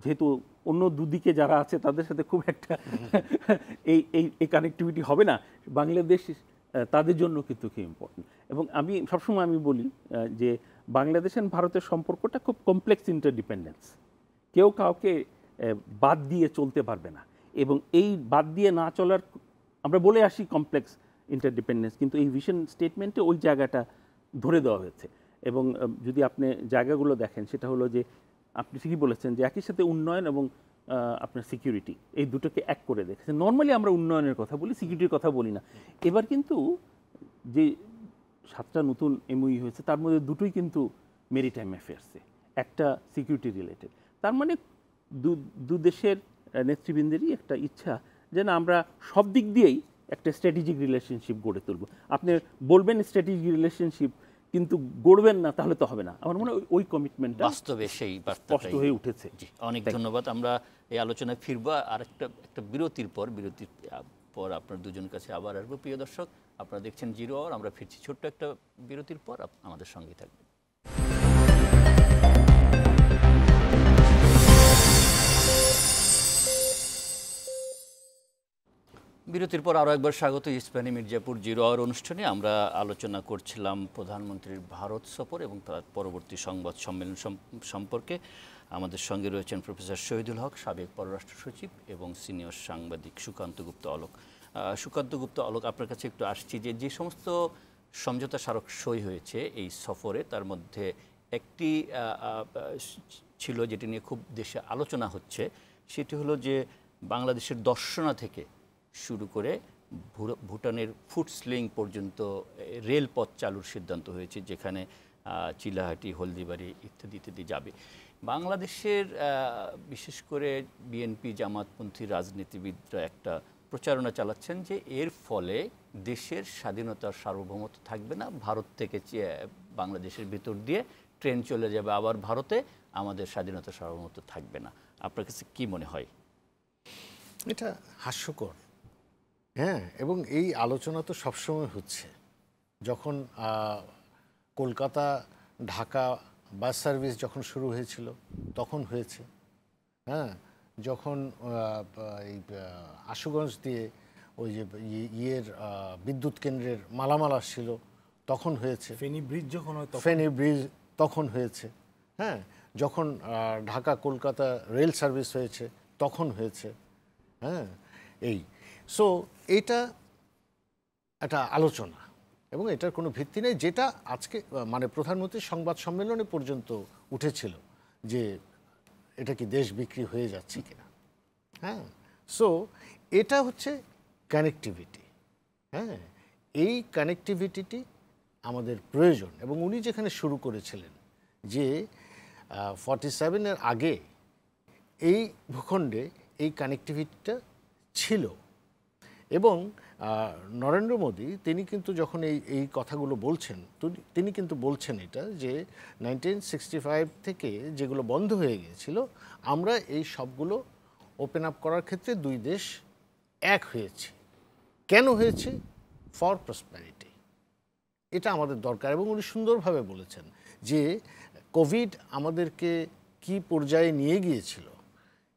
যেহেতু অন্য দুদিকে যারা আছে তাদের সাথে খুব একটা এই কানেক্টিভিটি হবে না, বাংলাদেশ তাদের জন্য কিন্তু খুব ইম্পর্টেন্ট। এবং আমি সবসময় বলি যে বাংলাদেশ আর ভারতের সম্পর্কটা খুব কমপ্লেক্স ইন্টারডিপেন্ডেন্স, কেউ কাউকে বাদ দিয়ে চলতে পারবে না। এবং এই বাদ দিয়ে না চলার, আমরা বলে আসি কমপ্লেক্স ইন্টারডিপেন্ডেন্স, কিন্তু এই ভিশন স্টেটমেন্টে ওই জায়গাটা ধরে দেওয়া হয়েছে। এবং যদি আপনি জায়গাগুলো দেখেন, সেটা হলো যে আপনি ঠিকই বলেছেন যে একই সাথে উন্নয়ন এবং আপনার সিকিউরিটি, এই দুটোকে এক করে দেখেছে। নর্মালি আমরা উন্নয়নের কথা বলি, সিকিউরিটির কথা বলি না। এবার কিন্তু যে 7টা নতুন এমওইউ হয়েছে তার মধ্যে দুটোই কিন্তু মেরিটাইম অ্যাফেয়ার্সে, একটা সিকিউরিটি রিলেটেড। তার মানে দু দেশের নেতৃবৃন্দেরই একটা ইচ্ছা যে না, আমরা সব দিক দিয়েই একটা স্ট্র্যাটেজিক রিলেশনশিপ গড়ে তুলব। আপনি বলবেন স্ট্র্যাটেজিক রিলেশনশিপ কিন্তু গড়বেন না, তাহলে তো হবে না। আমার মনে হয় ওই কমিটমেন্টটা বাস্তবে সেই স্পষ্ট হয়ে উঠেছে। অনেক ধন্যবাদ। আমরা এই আলোচনায় ফিরবো আর একটা বিরতির পর আপনার দুজনের কাছে আবার আসবো। প্রিয় দর্শক, আপনারা দেখছেন জিরো আওয়ার, আমরা ফিরছি ছোট্ট একটা বিরতির পর, আমাদের সঙ্গেই থাকবেন। বিরতির পর আরও একবার স্বাগত ইস্পাহানি মির্জাপুর জিরো আওয়ার অনুষ্ঠানে। আমরা আলোচনা করছিলাম প্রধানমন্ত্রীর ভারত সফর এবং তার পরবর্তী সংবাদ সম্মেলন সম্পর্কে। আমাদের সঙ্গে রয়েছেন প্রফেসর শহীদুল হক, সাবেক পররাষ্ট্র সচিব, এবং সিনিয়র সাংবাদিক সুকান্ত গুপ্ত অলোক। সুকান্ত গুপ্ত অলোক, আপনার কাছে একটু আসছি যে সমস্ত সমঝোতা স্মারক সই হয়েছে এই সফরে, তার মধ্যে একটি ছিল যেটি নিয়ে খুব দেশে আলোচনা হচ্ছে, সেটি হলো যে বাংলাদেশের দর্শনা থেকে শুরু করে ভুটানের ফুটস্লিং পর্যন্ত রেলপথ চালুর সিদ্ধান্ত হয়েছে, যেখানে চিলাহাটি, হলদিবাড়ি ইত্যাদি ইত্যাদি যাবে। বাংলাদেশের বিশেষ করে বিএনপি জামাতপন্থী রাজনীতিবিদরা একটা প্রচারণা চালাচ্ছেন যে এর ফলে দেশের স্বাধীনতার সার্বভৌমত্ব থাকবে না, ভারত থেকে বাংলাদেশের ভিতর দিয়ে ট্রেন চলে যাবে আবার ভারতে, আমাদের স্বাধীনতার সার্বভৌমত্ব থাকবে না। আপনার কাছে কি মনে হয়? এটা হাস্যকর। হ্যাঁ, এবং এই আলোচনা তো সবসময় হচ্ছে। যখন কলকাতা ঢাকা বাস সার্ভিস যখন শুরু হয়েছিল তখন হয়েছে। হ্যাঁ, যখন এই আশুগঞ্জ দিয়ে ওই যে বিদ্যুৎ কেন্দ্রের মালামাল আসছিল তখন হয়েছে। ফেনী ব্রিজ যখন হয়, ফেনী ব্রিজ তখন হয়েছে। হ্যাঁ, যখন ঢাকা কলকাতা রেল সার্ভিস হয়েছে তখন হয়েছে। হ্যাঁ, সো এটা একটা আলোচনা এবং এটার কোনো ভিত্তি নেই, যেটা আজকে মানে প্রধানমন্ত্রীর সংবাদ সম্মেলনে পর্যন্ত উঠেছিল যে এটা কি দেশ বিক্রি হয়ে যাচ্ছে কিনা। হ্যাঁ, সো এটা হচ্ছে কানেক্টিভিটি। হ্যাঁ, এই কানেক্টিভিটিটি আমাদের প্রয়োজন। এবং উনি যেখানে শুরু করেছিলেন যে 47-এর আগে এই ভূখণ্ডে এই কানেক্টিভিটিটা ছিল। এবং নরেন্দ্র মোদী তিনি কিন্তু যখন এই কথাগুলো বলছেন, তিনি কিন্তু বলছেন এটা যে 1965 থেকে যেগুলো বন্ধ হয়ে গিয়েছিল, আমরা এই সবগুলো ওপেন আপ করার ক্ষেত্রে দুই দেশ এক হয়েছে। কেন হয়েছে? For prosperity. এটা আমাদের দরকার। এবং উনি সুন্দরভাবে বলেছেন যে কোভিড আমাদেরকে কি পর্যায়ে নিয়ে গিয়েছিল।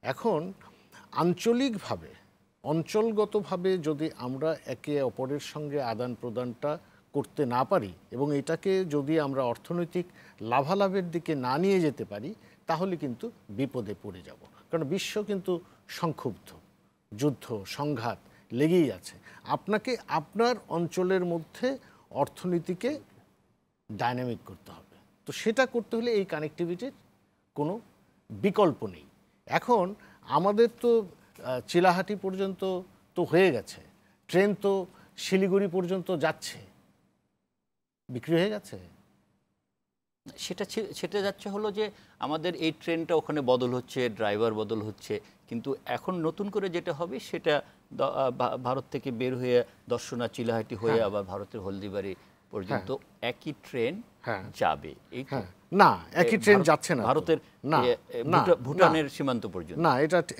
এখন আঞ্চলিকভাবে, অঞ্চলগতভাবে যদি আমরা একে অপরের সঙ্গে আদান প্রদানটা করতে না পারি এবং এটাকে যদি আমরা অর্থনৈতিক লাভালাভের দিকে না নিয়ে যেতে পারি, তাহলে কিন্তু বিপদে পড়ে যাব। কারণ বিশ্ব কিন্তু সংক্ষুব্ধ, যুদ্ধ সংঘাত লেগেই আছে। আপনাকে আপনার অঞ্চলের মধ্যে অর্থনীতিকে ডাইনামিক করতে হবে। তো সেটা করতে হলে এই কানেক্টিভিটির কোনো বিকল্প নেই। এখন আমাদের তো চিলাহাটি পর্যন্ত তো হয়ে গেছে, ট্রেন তো শিলিগুড়ি পর্যন্ত যাচ্ছে, বিক্রি হয়ে গেছে। সেটা যাচ্ছে হলো যে আমাদের এই ট্রেনটা ওখানে বদল হচ্ছে, ড্রাইভার বদল হচ্ছে, কিন্তু এখন নতুন করে যেটা হবে সেটা ভারত থেকে বের হয়ে দর্শনা চিলাহাটি হয়ে আবার ভারতের হলদিবাড়ি পর্যন্ত একই ট্রেন যাবে, এই তো? না, একই ট্রেন যাচ্ছে না ভারতের না, ভুটানের সীমান্ত পর্যন্ত। না,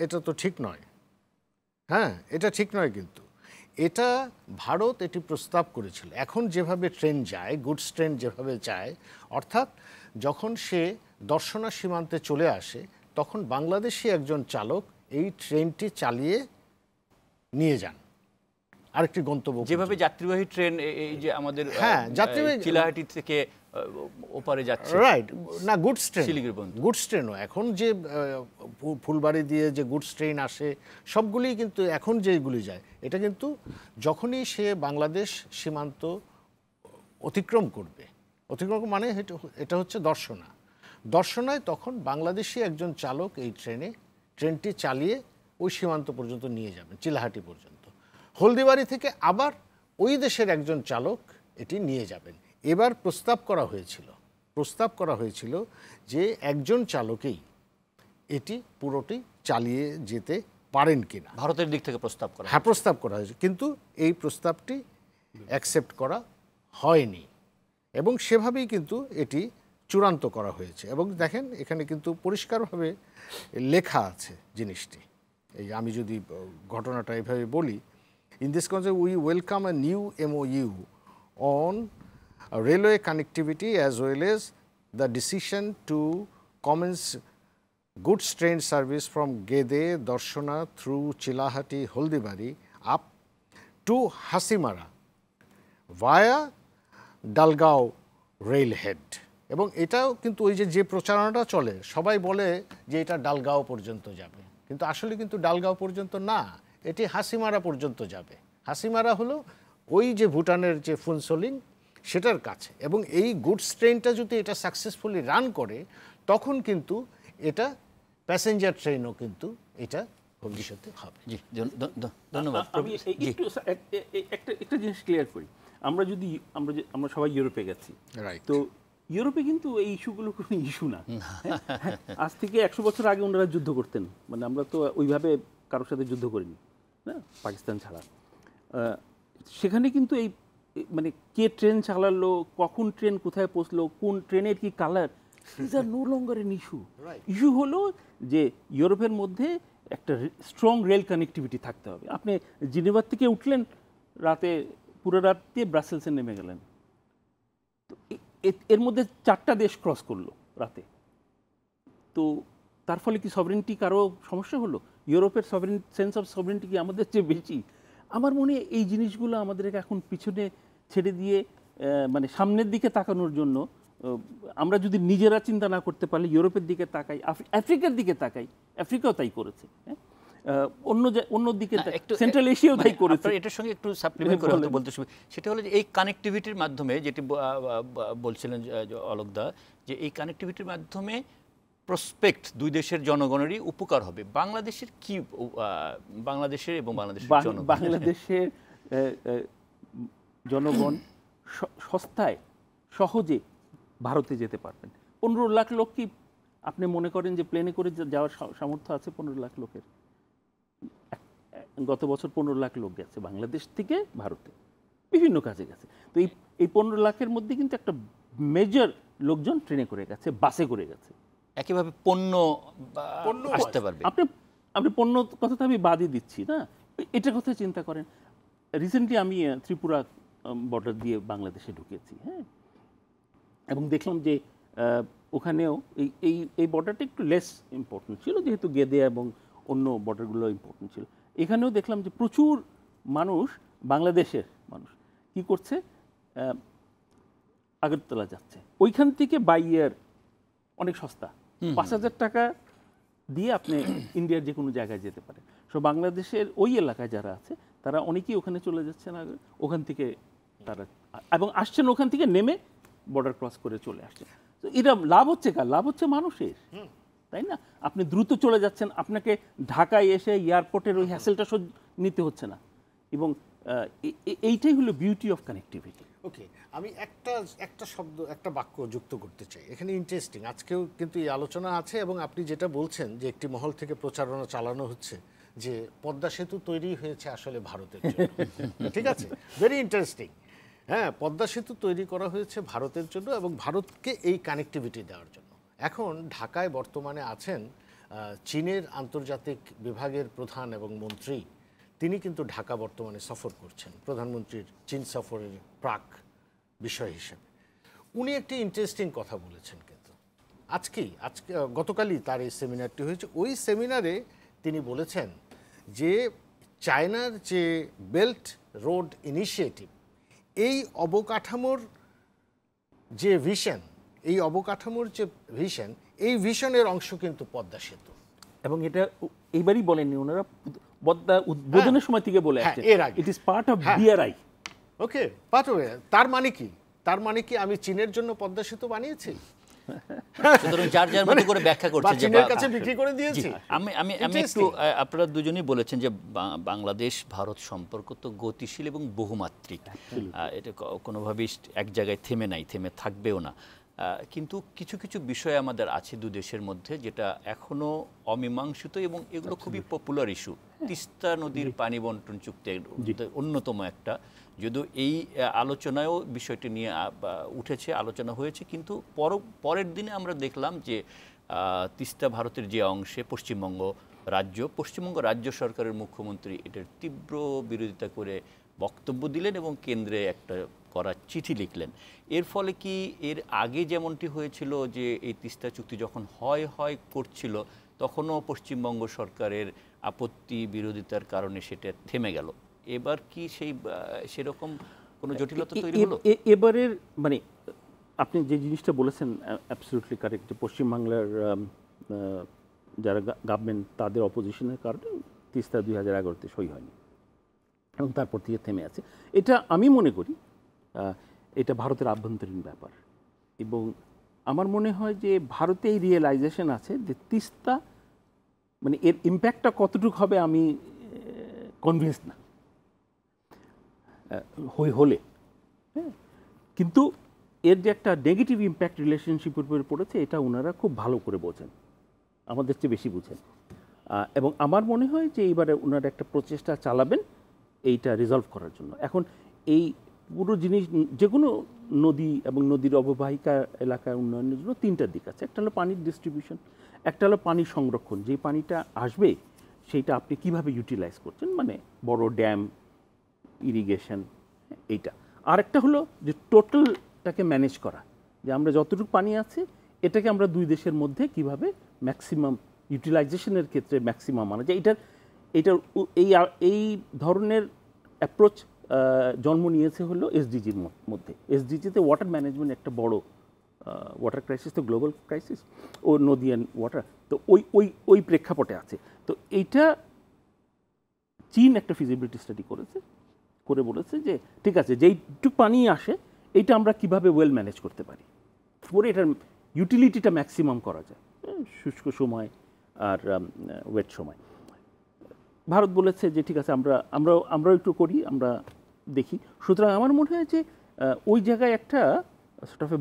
এটা তো ঠিক নয়। হ্যাঁ, এটা ঠিক নয়, কিন্তু এটা ভারত এটি প্রস্তাব করেছিল। এখন যেভাবে ট্রেন যায়, গুডস ট্রেন যেভাবে যায়, অর্থাৎ যখন সে দর্শনা সীমান্তে চলে আসে তখন বাংলাদেশি একজন চালক এই ট্রেনটি চালিয়ে নিয়ে যান আরেকটি গন্তব্য, যেভাবে যাত্রীবাহী ট্রেন এই যে আমাদের চিলাহাটি থেকে ওপারে যাচ্ছে, রাইট? না, গুডস ট্রেন, শিলিগুড়ি পর্যন্ত গুডস ট্রেনও এখন যে ফুলবাড়ি দিয়ে যে গুডস ট্রেন আসে সবগুলিই কিন্তু এখন যেগুলি যায়, এটা কিন্তু যখনই সে বাংলাদেশ সীমান্ত অতিক্রম করবে, অতিক্রম মানে এটা হচ্ছে দর্শনায় তখন বাংলাদেশি একজন চালক এই ট্রেনটি চালিয়ে ওই সীমান্ত পর্যন্ত নিয়ে যাবেন, চিলাহাটি পর্যন্ত। হলদিবাড়ি থেকে আবার ওই দেশের একজন চালক এটি নিয়ে যাবেন। এবার প্রস্তাব করা হয়েছিল যে একজন চালকেই এটি পুরোটি চালিয়ে যেতে পারেন কিনা, ভারতের দিক থেকে প্রস্তাব করা। হ্যাঁ, প্রস্তাব করা হয়েছে, কিন্তু এই প্রস্তাবটি অ্যাকসেপ্ট করা হয়নি এবং সেভাবেই কিন্তু এটি চূড়ান্ত করা হয়েছে। এবং দেখেন এখানে কিন্তু পরিষ্কারভাবে লেখা আছে জিনিসটি। এই আমি যদি ঘটনাটা এভাবে বলি, in this concept we welcome a new MOU on railway connectivity as well as the decision to commence goods train service from Gede, Darshana through Chilahati, Holdibari up to Hasimara via Dalgao railhead. এবং এটাও কিন্তু ওই যে প্রচারণাটা চলে, সবাই বলে যে এটা ডালগাঁও পর্যন্ত যাবে, কিন্তু আসলে কিন্তু ডালগাঁও পর্যন্ত না, এটি হাসিমারা পর্যন্ত যাবে। হাসিমারা হলো ওই যে ভুটানের যে ফুনসোলিং সেটার কাছে। এবং এই গুডস ট্রেনটা যদি এটা সাকসেসফুলি রান করে তখন কিন্তু এটা প্যাসেঞ্জার ট্রেনও কিন্তু এটা ভবিষ্যতে হবে। জি, ধন্যবাদ। আমি একটু একটা জিনিস ক্লিয়ার করি। আমরা সবাই ইউরোপে গেছি, তো ইউরোপে কিন্তু এই ইস্যুগুলো কোনো ইস্যু না। আজ থেকে 100 বছর আগে ওনারা যুদ্ধ করতেন, মানে আমরা তো ওইভাবে কারোর সাথে যুদ্ধ করিনি না, পাকিস্তান ছাড়া। সেখানে কিন্তু এই মানে কে ট্রেন চালালো, কখন ট্রেন কোথায় পৌঁছলো, কোন ট্রেনের কি colour, is are no longer an issue. Issue হলো যে ইউরোপের মধ্যে একটা স্ট্রং রেল কানেক্টিভিটি থাকতে হবে। আপনি জিনেভার থেকে উঠলেন রাতে, পুরো রাত দিয়ে ব্রাসেলসে নেমে গেলেন, তো এর মধ্যে 4টা দেশ ক্রস করলো রাতে। তো তার ফলে কি সভরেন্টি কারো সমস্যা হলো? ইউরোপের সেন্স অফ সভরেন্টি কি আমাদের চেয়ে বেশি? আমার মনে হয় এই জিনিসগুলো আমাদেরকে এখন পিছনে ছেড়ে দিয়ে মানে সামনের দিকে তাকানোর জন্য, আমরা যদি নিজেরা চিন্তা না করতে পারলে ইউরোপের দিকে তাকাই, আফ্রিকার দিকে তাকাই, আফ্রিকাও তাই করেছে, অন্য দিকে সেন্ট্রাল এশিয়াও তাই করেছে। এটার সঙ্গে একটু সাপ্লিমেন্ট করে বলতে শুরু, সেটা হলো যে এই কানেক্টিভিটির মাধ্যমে, যেটি বলছিলেন অলোকদা, যে এই কানেক্টিভিটির মাধ্যমে প্রসপেক্ট দুই দেশের জনগণেরই উপকার হবে। বাংলাদেশের কি, বাংলাদেশের এবং বাংলাদেশের জনগণ সস্তায় সহজে ভারতে যেতে পারবেন। 15 লাখ লোক কি আপনি মনে করেন যে প্লেনে করে যাওয়ার সামর্থ্য আছে 15 লাখ লোকের? গত বছর 15 লাখ লোক গেছে বাংলাদেশ থেকে ভারতে, বিভিন্ন কাজে গেছে। তো এই 15 লাখের মধ্যে কিন্তু একটা মেজর লোকজন ট্রেনে করে গেছে, বাসে করে গেছে। একইভাবে পণ্য আসতে পারবে। আপনি পণ্য কথা তো আমি বাদই দিচ্ছি না, এটার কথা চিন্তা করেন। রিসেন্টলি আমি ত্রিপুরা বর্ডার দিয়ে বাংলাদেশে ঢুকেছি, হ্যাঁ, এবং দেখলাম যে ওখানেও এই বর্ডারটা একটু লেস ইম্পর্টেন্ট ছিল, যেহেতু গেদে এবং অন্য বর্ডারগুলো ইম্পর্টেন্ট ছিল। এখানেও দেখলাম যে প্রচুর মানুষ, বাংলাদেশের মানুষ কি করছে, আগরতলা যাচ্ছে, ওইখান থেকে বাই ইয়ার অনেক সস্তা, 5,000 টাকা দিয়ে আপনি ইন্ডিয়ার যে কোনো জায়গায় যেতে পারেন। সো বাংলাদেশের ওই এলাকায় যারা আছে তারা অনেকেই ওখানে চলে যাচ্ছেন, ওখান থেকে তারা এবং আসছেন, ওখান থেকে নেমে বর্ডার ক্রস করে চলে আসছেন। তো এটা লাভ হচ্ছে কার? লাভ হচ্ছে মানুষের, তাই না? আপনি দ্রুত চলে যাচ্ছেন, আপনাকে ঢাকায় এসে এয়ারপোর্টের ওই হ্যাসেলটা নিতে হচ্ছে না, এবং এইটাই হলো বিউটি অফ কানেক্টিভিটি। ওকে, আমি একটা বাক্য যুক্ত করতে চাই এখানে, ইন্টারেস্টিং। আজকেও কিন্তু এই আলোচনা আছে এবং আপনি যেটা বলছেন যে একটি মহল থেকে প্রচারণা চালানো হচ্ছে, যে পদ্মা সেতু তৈরি হয়েছে আসলে ভারতের জন্য। ঠিক আছে, ভেরি ইন্টারেস্টিং। হ্যাঁ, পদ্মা সেতু তৈরি করা হয়েছে ভারতের জন্য এবং ভারতকে এই কানেক্টিভিটি দেওয়ার জন্য। এখন ঢাকায় বর্তমানে আছেন চীনের আন্তর্জাতিক বিভাগের প্রধান এবং মন্ত্রী, তিনি কিন্তু ঢাকা বর্তমানে সফর করছেন প্রধানমন্ত্রীর চীন সফরের প্রাক বিষয় হিসেবে। উনি একটি ইন্টারেস্টিং কথা বলেছেন, কিন্তু আজকে গতকালই তার এই সেমিনারটি হয়েছে। ওই সেমিনারে তিনি বলেছেন যে চায়নার যে বেল্ট রোড ইনিশিয়েটিভ, এই অবকাঠামোর যে ভিশন, এই ভিশনের অংশ কিন্তু পদ্মা সেতু। এবং এটা এইবারই বলেননি ওনারা, পদ্মা উদ্বোধনের সময় থেকে বলে আসছেন এর আগে it is part of BRI. Okay, তার মানে কি আমি চীনের জন্য পদ্মা সেতু বানিয়েছি, সুতরাং যার যার মতো করে ব্যাখ্যা করছে যে চীনের কাছে বিক্রি করে দিয়েছি। আমি একটু, আপনারা দুজনেই বলেছেন যে বাংলাদেশ ভারত সম্পর্ক তো গতিশীল এবং বহুমাত্রিক, এটা কোনোভাবেই এক জায়গায় থেমে নাই, থেমে থাকবেও না। কিন্তু কিছু কিছু বিষয় আমাদের আছে দু দেশের মধ্যে যেটা এখনো অমীমাংসিত এবং এগুলো খুবই পপুলার ইস্যু। তিস্তা নদীর পানি বন্টন চুক্তি অন্যতম একটা, যদিও এই আলোচনায়ও বিষয়টি নিয়ে উঠেছে, আলোচনা হয়েছে, কিন্তু পরের দিনে আমরা দেখলাম যে তিস্তা ভারতের যে অংশে পশ্চিমবঙ্গ রাজ্য সরকারের মুখ্যমন্ত্রী এটার তীব্র বিরোধিতা করে বক্তব্য দিলেন এবং কেন্দ্রে একটা করা চিঠি লিখলেন। এর ফলে কি এর আগে যেমনটি হয়েছিল যে এই তিস্তা চুক্তি যখন হয় করছিল তখনও পশ্চিমবঙ্গ সরকারের আপত্তি বিরোধিতার কারণে সেটা থেমে গেল, এবার কি সেরকম কোনো জটিলতা তৈরি হলো? এবারের মানে আপনি যে জিনিসটা বলেছেন অ্যাবসলিউটলি কারেক্ট, যে পশ্চিমবাংলার যারা গভর্নমেন্ট তাদের অপোজিশনের কারণে তিস্তা 2011-তে সই হয়নি এবং তারপর থেকে থেমে আছে। এটা আমি মনে করি এটা ভারতের আভ্যন্তরীণ ব্যাপার, এবং আমার মনে হয় যে ভারতে এই রিয়েলাইজেশন আছে যে তিস্তা মানে এর ইম্প্যাক্টটা কতটুকু হবে আমি কনভিন্স না হলে, হ্যাঁ, কিন্তু এর যে একটা নেগেটিভ ইম্প্যাক্ট রিলেশনশিপের উপরে পড়েছে এটা ওনারা খুব ভালো করে বোঝেন, আমাদের চেয়ে বেশি বুঝেন, এবং আমার মনে হয় যে এইবারে ওনারা একটা প্রচেষ্টা চালাবেন এইটা রিজলভ করার জন্য। এখন এই পুরো জিনিস যে কোনো নদী এবং নদীর অববাহিকা এলাকার উন্নয়নের জন্য তিনটা দিক আছে। একটা হলো পানির ডিস্ট্রিবিউশন, একটা হলো পানির সংরক্ষণ, যে পানিটা আসবে সেইটা আপনি কিভাবে ইউটিলাইজ করছেন, মানে বড় ড্যাম, ইরিগেশন, এইটা। আর একটা হলো যে টোটালটাকে ম্যানেজ করা, যে আমরা যতটুকু পানি আছে এটাকে আমরা দুই দেশের মধ্যে কিভাবে ম্যাক্সিমাম ইউটিলাইজেশনের ক্ষেত্রে ম্যাক্সিমাম আনা যায়। এইটার এই ধরনের অ্যাপ্রোচ জন্ম নিয়েছে হলো এসডিজির মধ্যে। এসডিজিতে ওয়াটার ম্যানেজমেন্ট একটা বড় ওয়াটার ক্রাইসিস, তো গ্লোবাল ক্রাইসিস, ও নদী অ্যান্ড ওয়াটার, তো ওই প্রেক্ষাপটে আছে। তো এইটা চীন একটা ফিজিবিলিটি স্টাডি করে বলেছে যে ঠিক আছে, যেইটুকু পানি আসে এইটা আমরা কিভাবে ওয়েল ম্যানেজ করতে পারি, পরে এটার ইউটিলিটিটা ম্যাক্সিমাম করা যায় শুষ্ক সময় আর ওয়েট সময়। ভারত বলেছে যে ঠিক আছে, আমরাও একটু করি, আমরা দেখি। সুতরাং আমার মনে হয় যে ওই জায়গায় একটা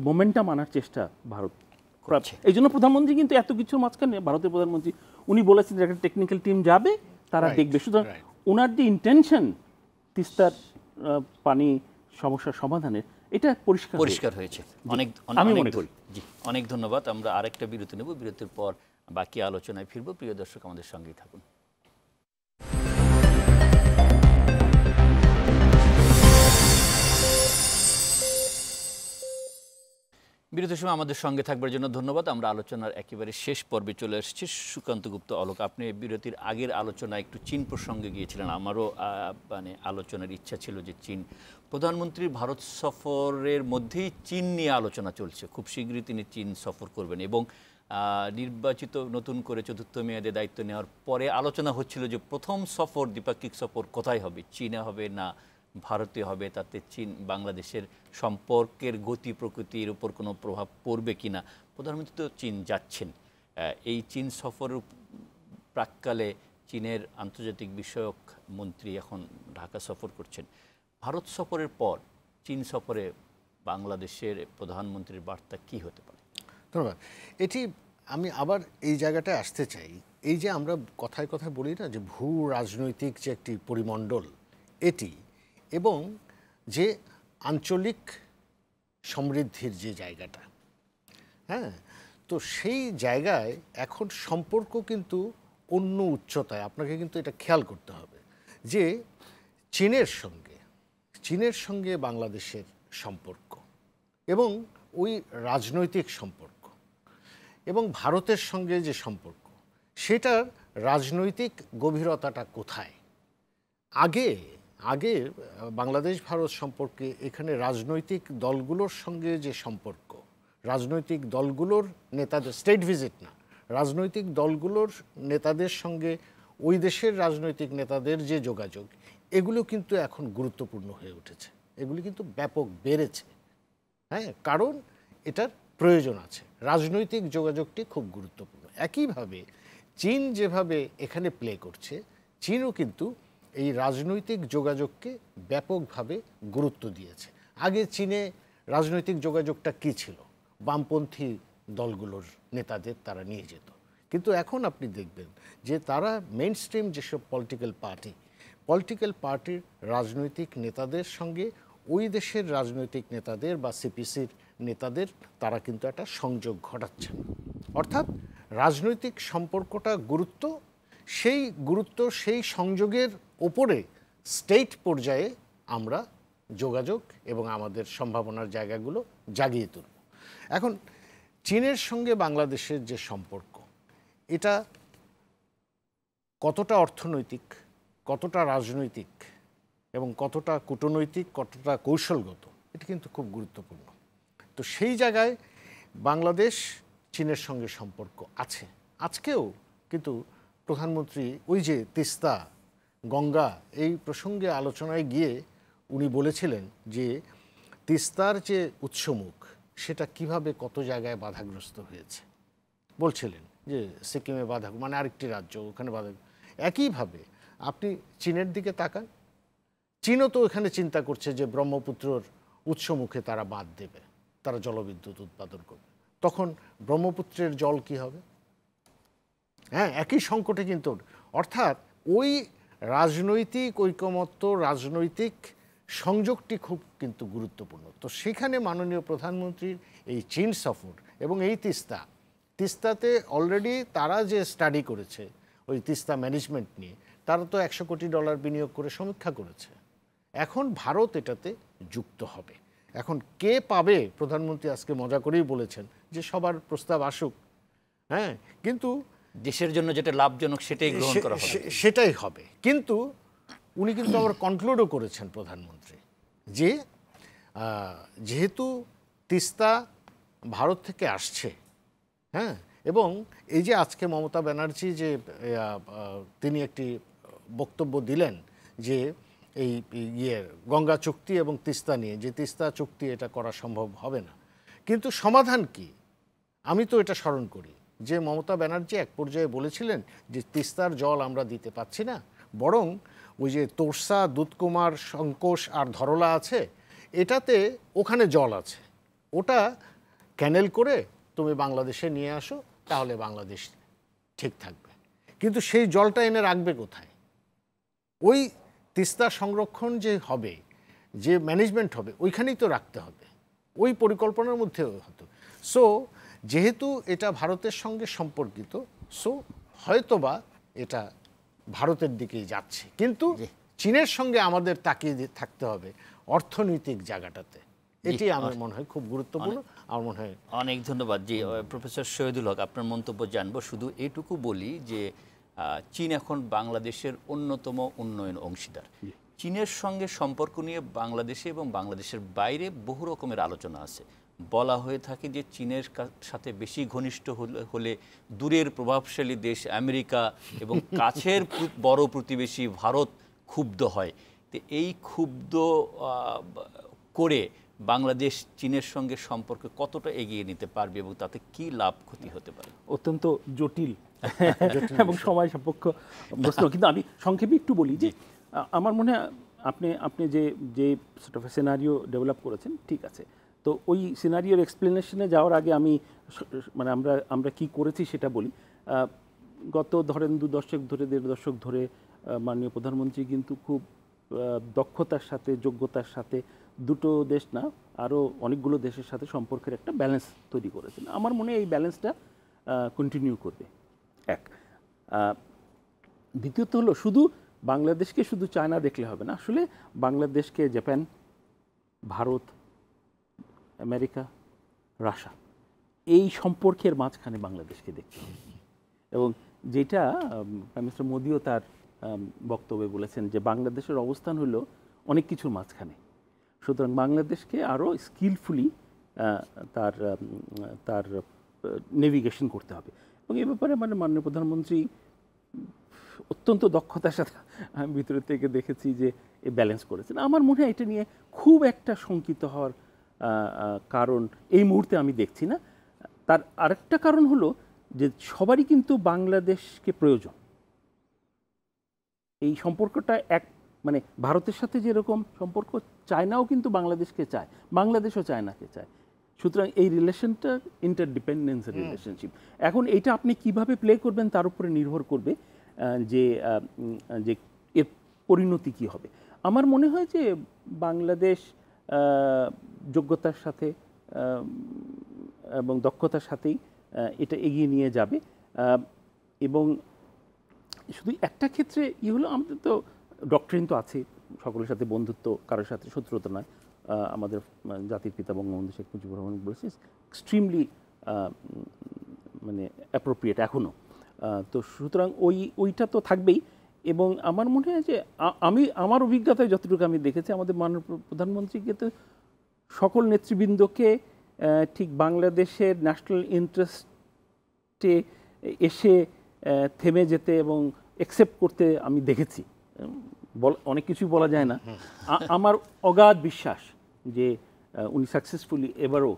মোমেন্টাম আনার চেষ্টা ভারত করছে। এই জন্য প্রধানমন্ত্রী কিন্তু এত কিছুর মাঝখানে, ভারতের প্রধানমন্ত্রী উনি বলেছেন যে একটা টেকনিক্যাল টিম যাবে, তারা দেখবে। সুতরাং ওনার যে ইন্টেনশন তিস্তার পানি সমস্যার সমাধানের, এটা পরিষ্কার হয়েছে আমি মনে করি। জি, অনেক ধন্যবাদ। আমরা আরেকটা বিরতি নেব, বিরতির পর বাকি আলোচনায় ফিরব। প্রিয় দর্শক, আমাদের সঙ্গেই থাকুন। বিরতির সময় আমাদের সঙ্গে থাকবার জন্য ধন্যবাদ। আমরা আলোচনার একেবারে শেষ পর্বে চলে এসেছি। সুকান্ত গুপ্ত অলোক, আপনি বিরতির আগের আলোচনায় একটু চীন প্রসঙ্গে গিয়েছিলেন। আমারও মানে আলোচনার ইচ্ছা ছিল যে চীন প্রধানমন্ত্রীর ভারত সফরের মধ্যেই চীন নিয়ে আলোচনা চলছে। খুব শীঘ্রই তিনি চীন সফর করবেন এবং নির্বাচিত নতুন করে চতুর্থ মেয়াদে দায়িত্ব নেওয়ার পরে আলোচনা হচ্ছিল যে প্রথম সফর, দ্বিপাক্ষিক সফর কোথায় হবে, চীনে হবে না ভারতে হবে, তাতে চীন বাংলাদেশের সম্পর্কের গতি প্রকৃতির উপর কোনো প্রভাব পড়বে কিনা। প্রধানমন্ত্রী তো চীন যাচ্ছেন। এই চীন সফরের প্রাক্কালে চীনের আন্তর্জাতিক বিষয়ক মন্ত্রী এখন ঢাকা সফর করছেন। ভারত সফরের পর চীন সফরে বাংলাদেশের প্রধানমন্ত্রীর বার্তা কি হতে পারে? ধন্যবাদ। এটি আমি আবার এই জায়গাটায় আসতে চাই, এই যে আমরা কথায় কথায় বলি না যে ভূ রাজনৈতিক যে একটি পরিমণ্ডল এটি, এবং যে আঞ্চলিক সমৃদ্ধির যে জায়গাটা, হ্যাঁ, তো সেই জায়গায় এখন সম্পর্ক কিন্তু অন্য উচ্চতায়। আপনাকে কিন্তু এটা খেয়াল করতে হবে যে চীনের সঙ্গে বাংলাদেশের সম্পর্ক এবং ওই রাজনৈতিক সম্পর্ক এবং ভারতের সঙ্গে যে সম্পর্ক, সেটার রাজনৈতিক গভীরতাটা কোথায়? আগে বাংলাদেশ ভারত সম্পর্কে এখানে রাজনৈতিক দলগুলোর সঙ্গে যে সম্পর্ক, রাজনৈতিক দলগুলোর নেতাদের, স্টেট ভিজিট না, রাজনৈতিক দলগুলোর নেতাদের সঙ্গে ওই দেশের রাজনৈতিক নেতাদের যে যোগাযোগ, এগুলো কিন্তু এখন গুরুত্বপূর্ণ হয়ে উঠেছে, এগুলি কিন্তু ব্যাপক বেড়েছে। হ্যাঁ, কারণ এটার প্রয়োজন আছে, রাজনৈতিক যোগাযোগটি খুব গুরুত্বপূর্ণ। একইভাবে চীন যেভাবে এখানে প্লে করছে, চীনও কিন্তু এই রাজনৈতিক যোগাযোগকে ব্যাপকভাবে গুরুত্ব দিয়েছে। আগে চীনে রাজনৈতিক যোগাযোগটা কী ছিল? বামপন্থী দলগুলোর নেতাদের তারা নিয়ে যেত, কিন্তু এখন আপনি দেখবেন যে তারা মেইন স্ট্রিম যেসব পলিটিক্যাল পার্টির রাজনৈতিক নেতাদের সঙ্গে ওই দেশের রাজনৈতিক নেতাদের বা সিপিসির নেতাদের তারা কিন্তু একটা সংযোগ ঘটাচ্ছেন। অর্থাৎ রাজনৈতিক সম্পর্কটা সেই সংযোগের ওপরে স্টেট পর্যায়ে আমরা যোগাযোগ এবং আমাদের সম্ভাবনার জায়গাগুলো জাগিয়ে তুলব। এখন চীনের সঙ্গে বাংলাদেশের যে সম্পর্ক, এটা কতটা অর্থনৈতিক, কতটা রাজনৈতিক এবং কতটা কূটনৈতিক, কতটা কৌশলগত, এটা কিন্তু খুব গুরুত্বপূর্ণ। তো সেই জায়গায় বাংলাদেশ চীনের সঙ্গে সম্পর্ক আছে। আজকেও কিন্তু প্রধানমন্ত্রী ওই যে তিস্তা, গঙ্গা এই প্রসঙ্গে আলোচনায় গিয়ে উনি বলেছিলেন যে তিস্তার যে উৎসমুখ, সেটা কিভাবে কত জায়গায় বাধাগ্রস্ত হয়েছে। বলছিলেন যে সিকিমে বাধা, মানে আরেকটি রাজ্য, ওখানে বাধা। একইভাবে আপনি চীনের দিকে তাকান, চীনও তো এখানে চিন্তা করছে যে ব্রহ্মপুত্রর উৎসমুখে তারা বাঁধ দেবে, তারা জলবিদ্যুৎ উৎপাদন করবে, তখন ব্রহ্মপুত্রের জল কি হবে? হ্যাঁ, একই সংকটে কিন্তু। অর্থাৎ ওই রাজনৈতিক ঐকমত্য, রাজনৈতিক সংযোগটি খুব কিন্তু গুরুত্বপূর্ণ। তো সেখানে মাননীয় প্রধানমন্ত্রীর এই চীন সফর এবং এই তিস্তাতে অলরেডি তারা যে স্টাডি করেছে ওই তিস্তা ম্যানেজমেন্ট নিয়ে, তারা তো $100 কোটি বিনিয়োগ করে সমীক্ষা করেছে। এখন ভারত এটাতে যুক্ত হবে। এখন কে পাবে? প্রধানমন্ত্রী আজকে মজা করেই বলেছেন যে সবার প্রস্তাব আসুক, হ্যাঁ, কিন্তু দেশের জন্য যেটা লাভজনক সেটাই গ্রহণ করা হবে, সেটাই হবে। কিন্তু উনি কিন্তু আবার কনক্লুডও করেছেন প্রধানমন্ত্রী যে যেহেতু তিস্তা ভারত থেকে আসছে, হ্যাঁ, এবং এই যে আজকে মমতা ব্যানার্জি যে তিনি একটি বক্তব্য দিলেন যে এই গঙ্গা চুক্তি এবং তিস্তা নিয়ে, যে তিস্তা চুক্তি এটা করা সম্ভব হবে না, কিন্তু সমাধান কি? আমি তো এটা স্মরণ করি যে মমতা ব্যানার্জি এক পর্যায়ে বলেছিলেন যে তিস্তার জল আমরা দিতে পাচ্ছি না, বরং ওই যে তোরসা, দুধকুমার, সংকোষ আর ধরলা আছে, এটাতে ওখানে জল আছে, ওটা ক্যানেল করে তুমি বাংলাদেশে নিয়ে আসো, তাহলে বাংলাদেশ ঠিক থাকবে। কিন্তু সেই জলটা এনে রাখবে কোথায়? ওই তিস্তা সংরক্ষণ যে হবে, যে ম্যানেজমেন্ট হবে, ওইখানেই তো রাখতে হবে, ওই পরিকল্পনার মধ্যে হতো। সো যেহেতু এটা ভারতের সঙ্গে সম্পর্কিত, সো হয়তোবা এটা ভারতের দিকেই যাচ্ছে, কিন্তু চীনের সঙ্গে আমাদের তাকিয়ে থাকতে হবে অর্থনৈতিক জায়গাটাতে। এটি আমার মনে হয় খুব গুরুত্বপূর্ণ। আমার মনে হয় অনেক ধন্যবাদ। জি, প্রফেসর শহীদুল হক, আপনার মন্তব্য জানবো। শুধু এটুকু বলি যে চীন এখন বাংলাদেশের অন্যতম উন্নয়ন অংশীদার। চীনের সঙ্গে সম্পর্ক নিয়ে বাংলাদেশে এবং বাংলাদেশের বাইরে বহু রকমের আলোচনা আছে। বলা হয়ে থাকে যে চীনের সাথে বেশি ঘনিষ্ঠ হলে দূরের প্রভাবশালী দেশ আমেরিকা এবং কাছের বড় প্রতিবেশী ভারত ক্ষুব্ধ হয়। তো এই ক্ষুব্ধ করে বাংলাদেশ চীনের সঙ্গে সম্পর্ক কতটা এগিয়ে নিতে পারবে এবং তাতে কি লাভ ক্ষতি হতে পারে? অত্যন্ত জটিল এবং সময় সাপেক্ষ প্রশ্ন, কিন্তু আমি সংক্ষেপে একটু বলি যে আমার মনে হয় আপনি আপনি যে যে সর্ট অফ সিনারিও ডেভেলপ করেছেন ঠিক আছে, তো ওই সিনারিওর এক্সপ্লেনেশনে যাওয়ার আগে আমি মানে আমরা কি করেছি সেটা বলি। গত ধরেন 2 দশক ধরে 1.5 দশক ধরে মাননীয় প্রধানমন্ত্রী কিন্তু খুব দক্ষতার সাথে যোগ্যতার সাথে দুটো দেশ না আরও অনেকগুলো দেশের সাথে সম্পর্কের একটা ব্যালেন্স তৈরি করেছেন। আমার মনে হয় এই ব্যালেন্সটা কন্টিনিউ করবে এক। দ্বিতীয়ত হলো শুধু বাংলাদেশকে শুধু চায়না দেখলে হবে না, আসলে বাংলাদেশকে জাপান, ভারত, আমেরিকা, রাশিয়া এই সম্পর্কের মাঝখানে বাংলাদেশকে দেখতে হবে। এবং যেটা প্রাইম মিনিস্টার মোদিও তার বক্তব্যে বলেছেন যে বাংলাদেশের অবস্থান হলো অনেক কিছুর মাঝখানে, সুতরাং বাংলাদেশকে আরও স্কিলফুলি তার তার নেভিগেশন করতে হবে। এবং এ ব্যাপারে মানে মাননীয় প্রধানমন্ত্রী অত্যন্ত দক্ষতার সাথে আমি ভিতরে থেকে দেখেছি যে এ ব্যালেন্স করেছেন। আমার মনে হয় এটা নিয়ে খুব একটা শঙ্কিত হওয়ার কারণ এই মুহূর্তে আমি দেখছি না। তার আরেকটা কারণ হলো যে সবারই কিন্তু বাংলাদেশকে প্রয়োজন। এই সম্পর্কটা এক মানে ভারতের সাথে যেরকম সম্পর্ক চায়নাও কিন্তু বাংলাদেশকে চায়, বাংলাদেশও চায়নাকে চায়। সুতরাং এই রিলেশনটা ইন্টারডিপেন্ডেন্সের রিলেশনশিপ। এখন এইটা আপনি কিভাবে প্লে করবেন তার উপরে নির্ভর করবে যে যে এর পরিণতি কী হবে। আমার মনে হয় যে বাংলাদেশ যোগ্যতার সাথে এবং দক্ষতার সাথেই এটা এগিয়ে নিয়ে যাবে। এবং শুধু একটা ক্ষেত্রে হলো আমাদের তো ডক্ট্রিন তো আছে, সকলের সাথে বন্ধুত্ব, কারোর সাথে শত্রুতা নয়। আমাদের জাতির পিতা বঙ্গবন্ধু শেখ মুজিবুর রহমান বলেছেন এক্সট্রিমলি মানে অ্যাপ্রোপ্রিয়েট এখনও। তো সুতরাং ওইটা তো থাকবেই। এবং আমার মনে হয় যে আমার অভিজ্ঞতায় যতটুকু আমি দেখেছি আমাদের মাননীয় প্রধানমন্ত্রীকে তো সকল নেতৃবৃন্দকে ঠিক বাংলাদেশের ন্যাশনাল ইন্টারেস্টে এসে থেমে যেতে এবং অ্যাকসেপ্ট করতে আমি দেখেছি। অনেক কিছুই বলা যায় না। আমার অগাধ বিশ্বাস যে উনি সাকসেসফুলি এবারও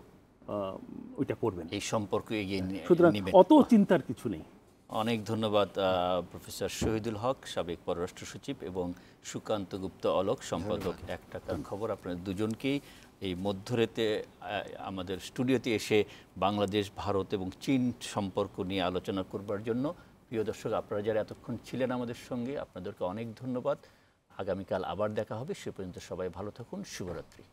ওইটা করবেন, এই সম্পর্ক এগিয়ে নিয়ে। সুতরাং অত চিন্তার কিছু নেই। অনেক ধন্যবাদ প্রফেসর শহীদুল হক, সাবেক পররাষ্ট্র সচিব, এবং সুকান্ত গুপ্ত অলোক, সম্পাদক এক টাকার খবর। আপনাদের দুজনকেই এই মধ্যরাতে আমাদের স্টুডিওতে এসে বাংলাদেশ, ভারত এবং চীন সম্পর্ক নিয়ে আলোচনা করবার জন্য। প্রিয় দর্শক, আপনারা যারা এতক্ষণ ছিলেন আমাদের সঙ্গে, আপনাদেরকে অনেক ধন্যবাদ। আগামীকাল আবার দেখা হবে। সে পর্যন্ত সবাই ভালো থাকুন। শুভরাত্রি।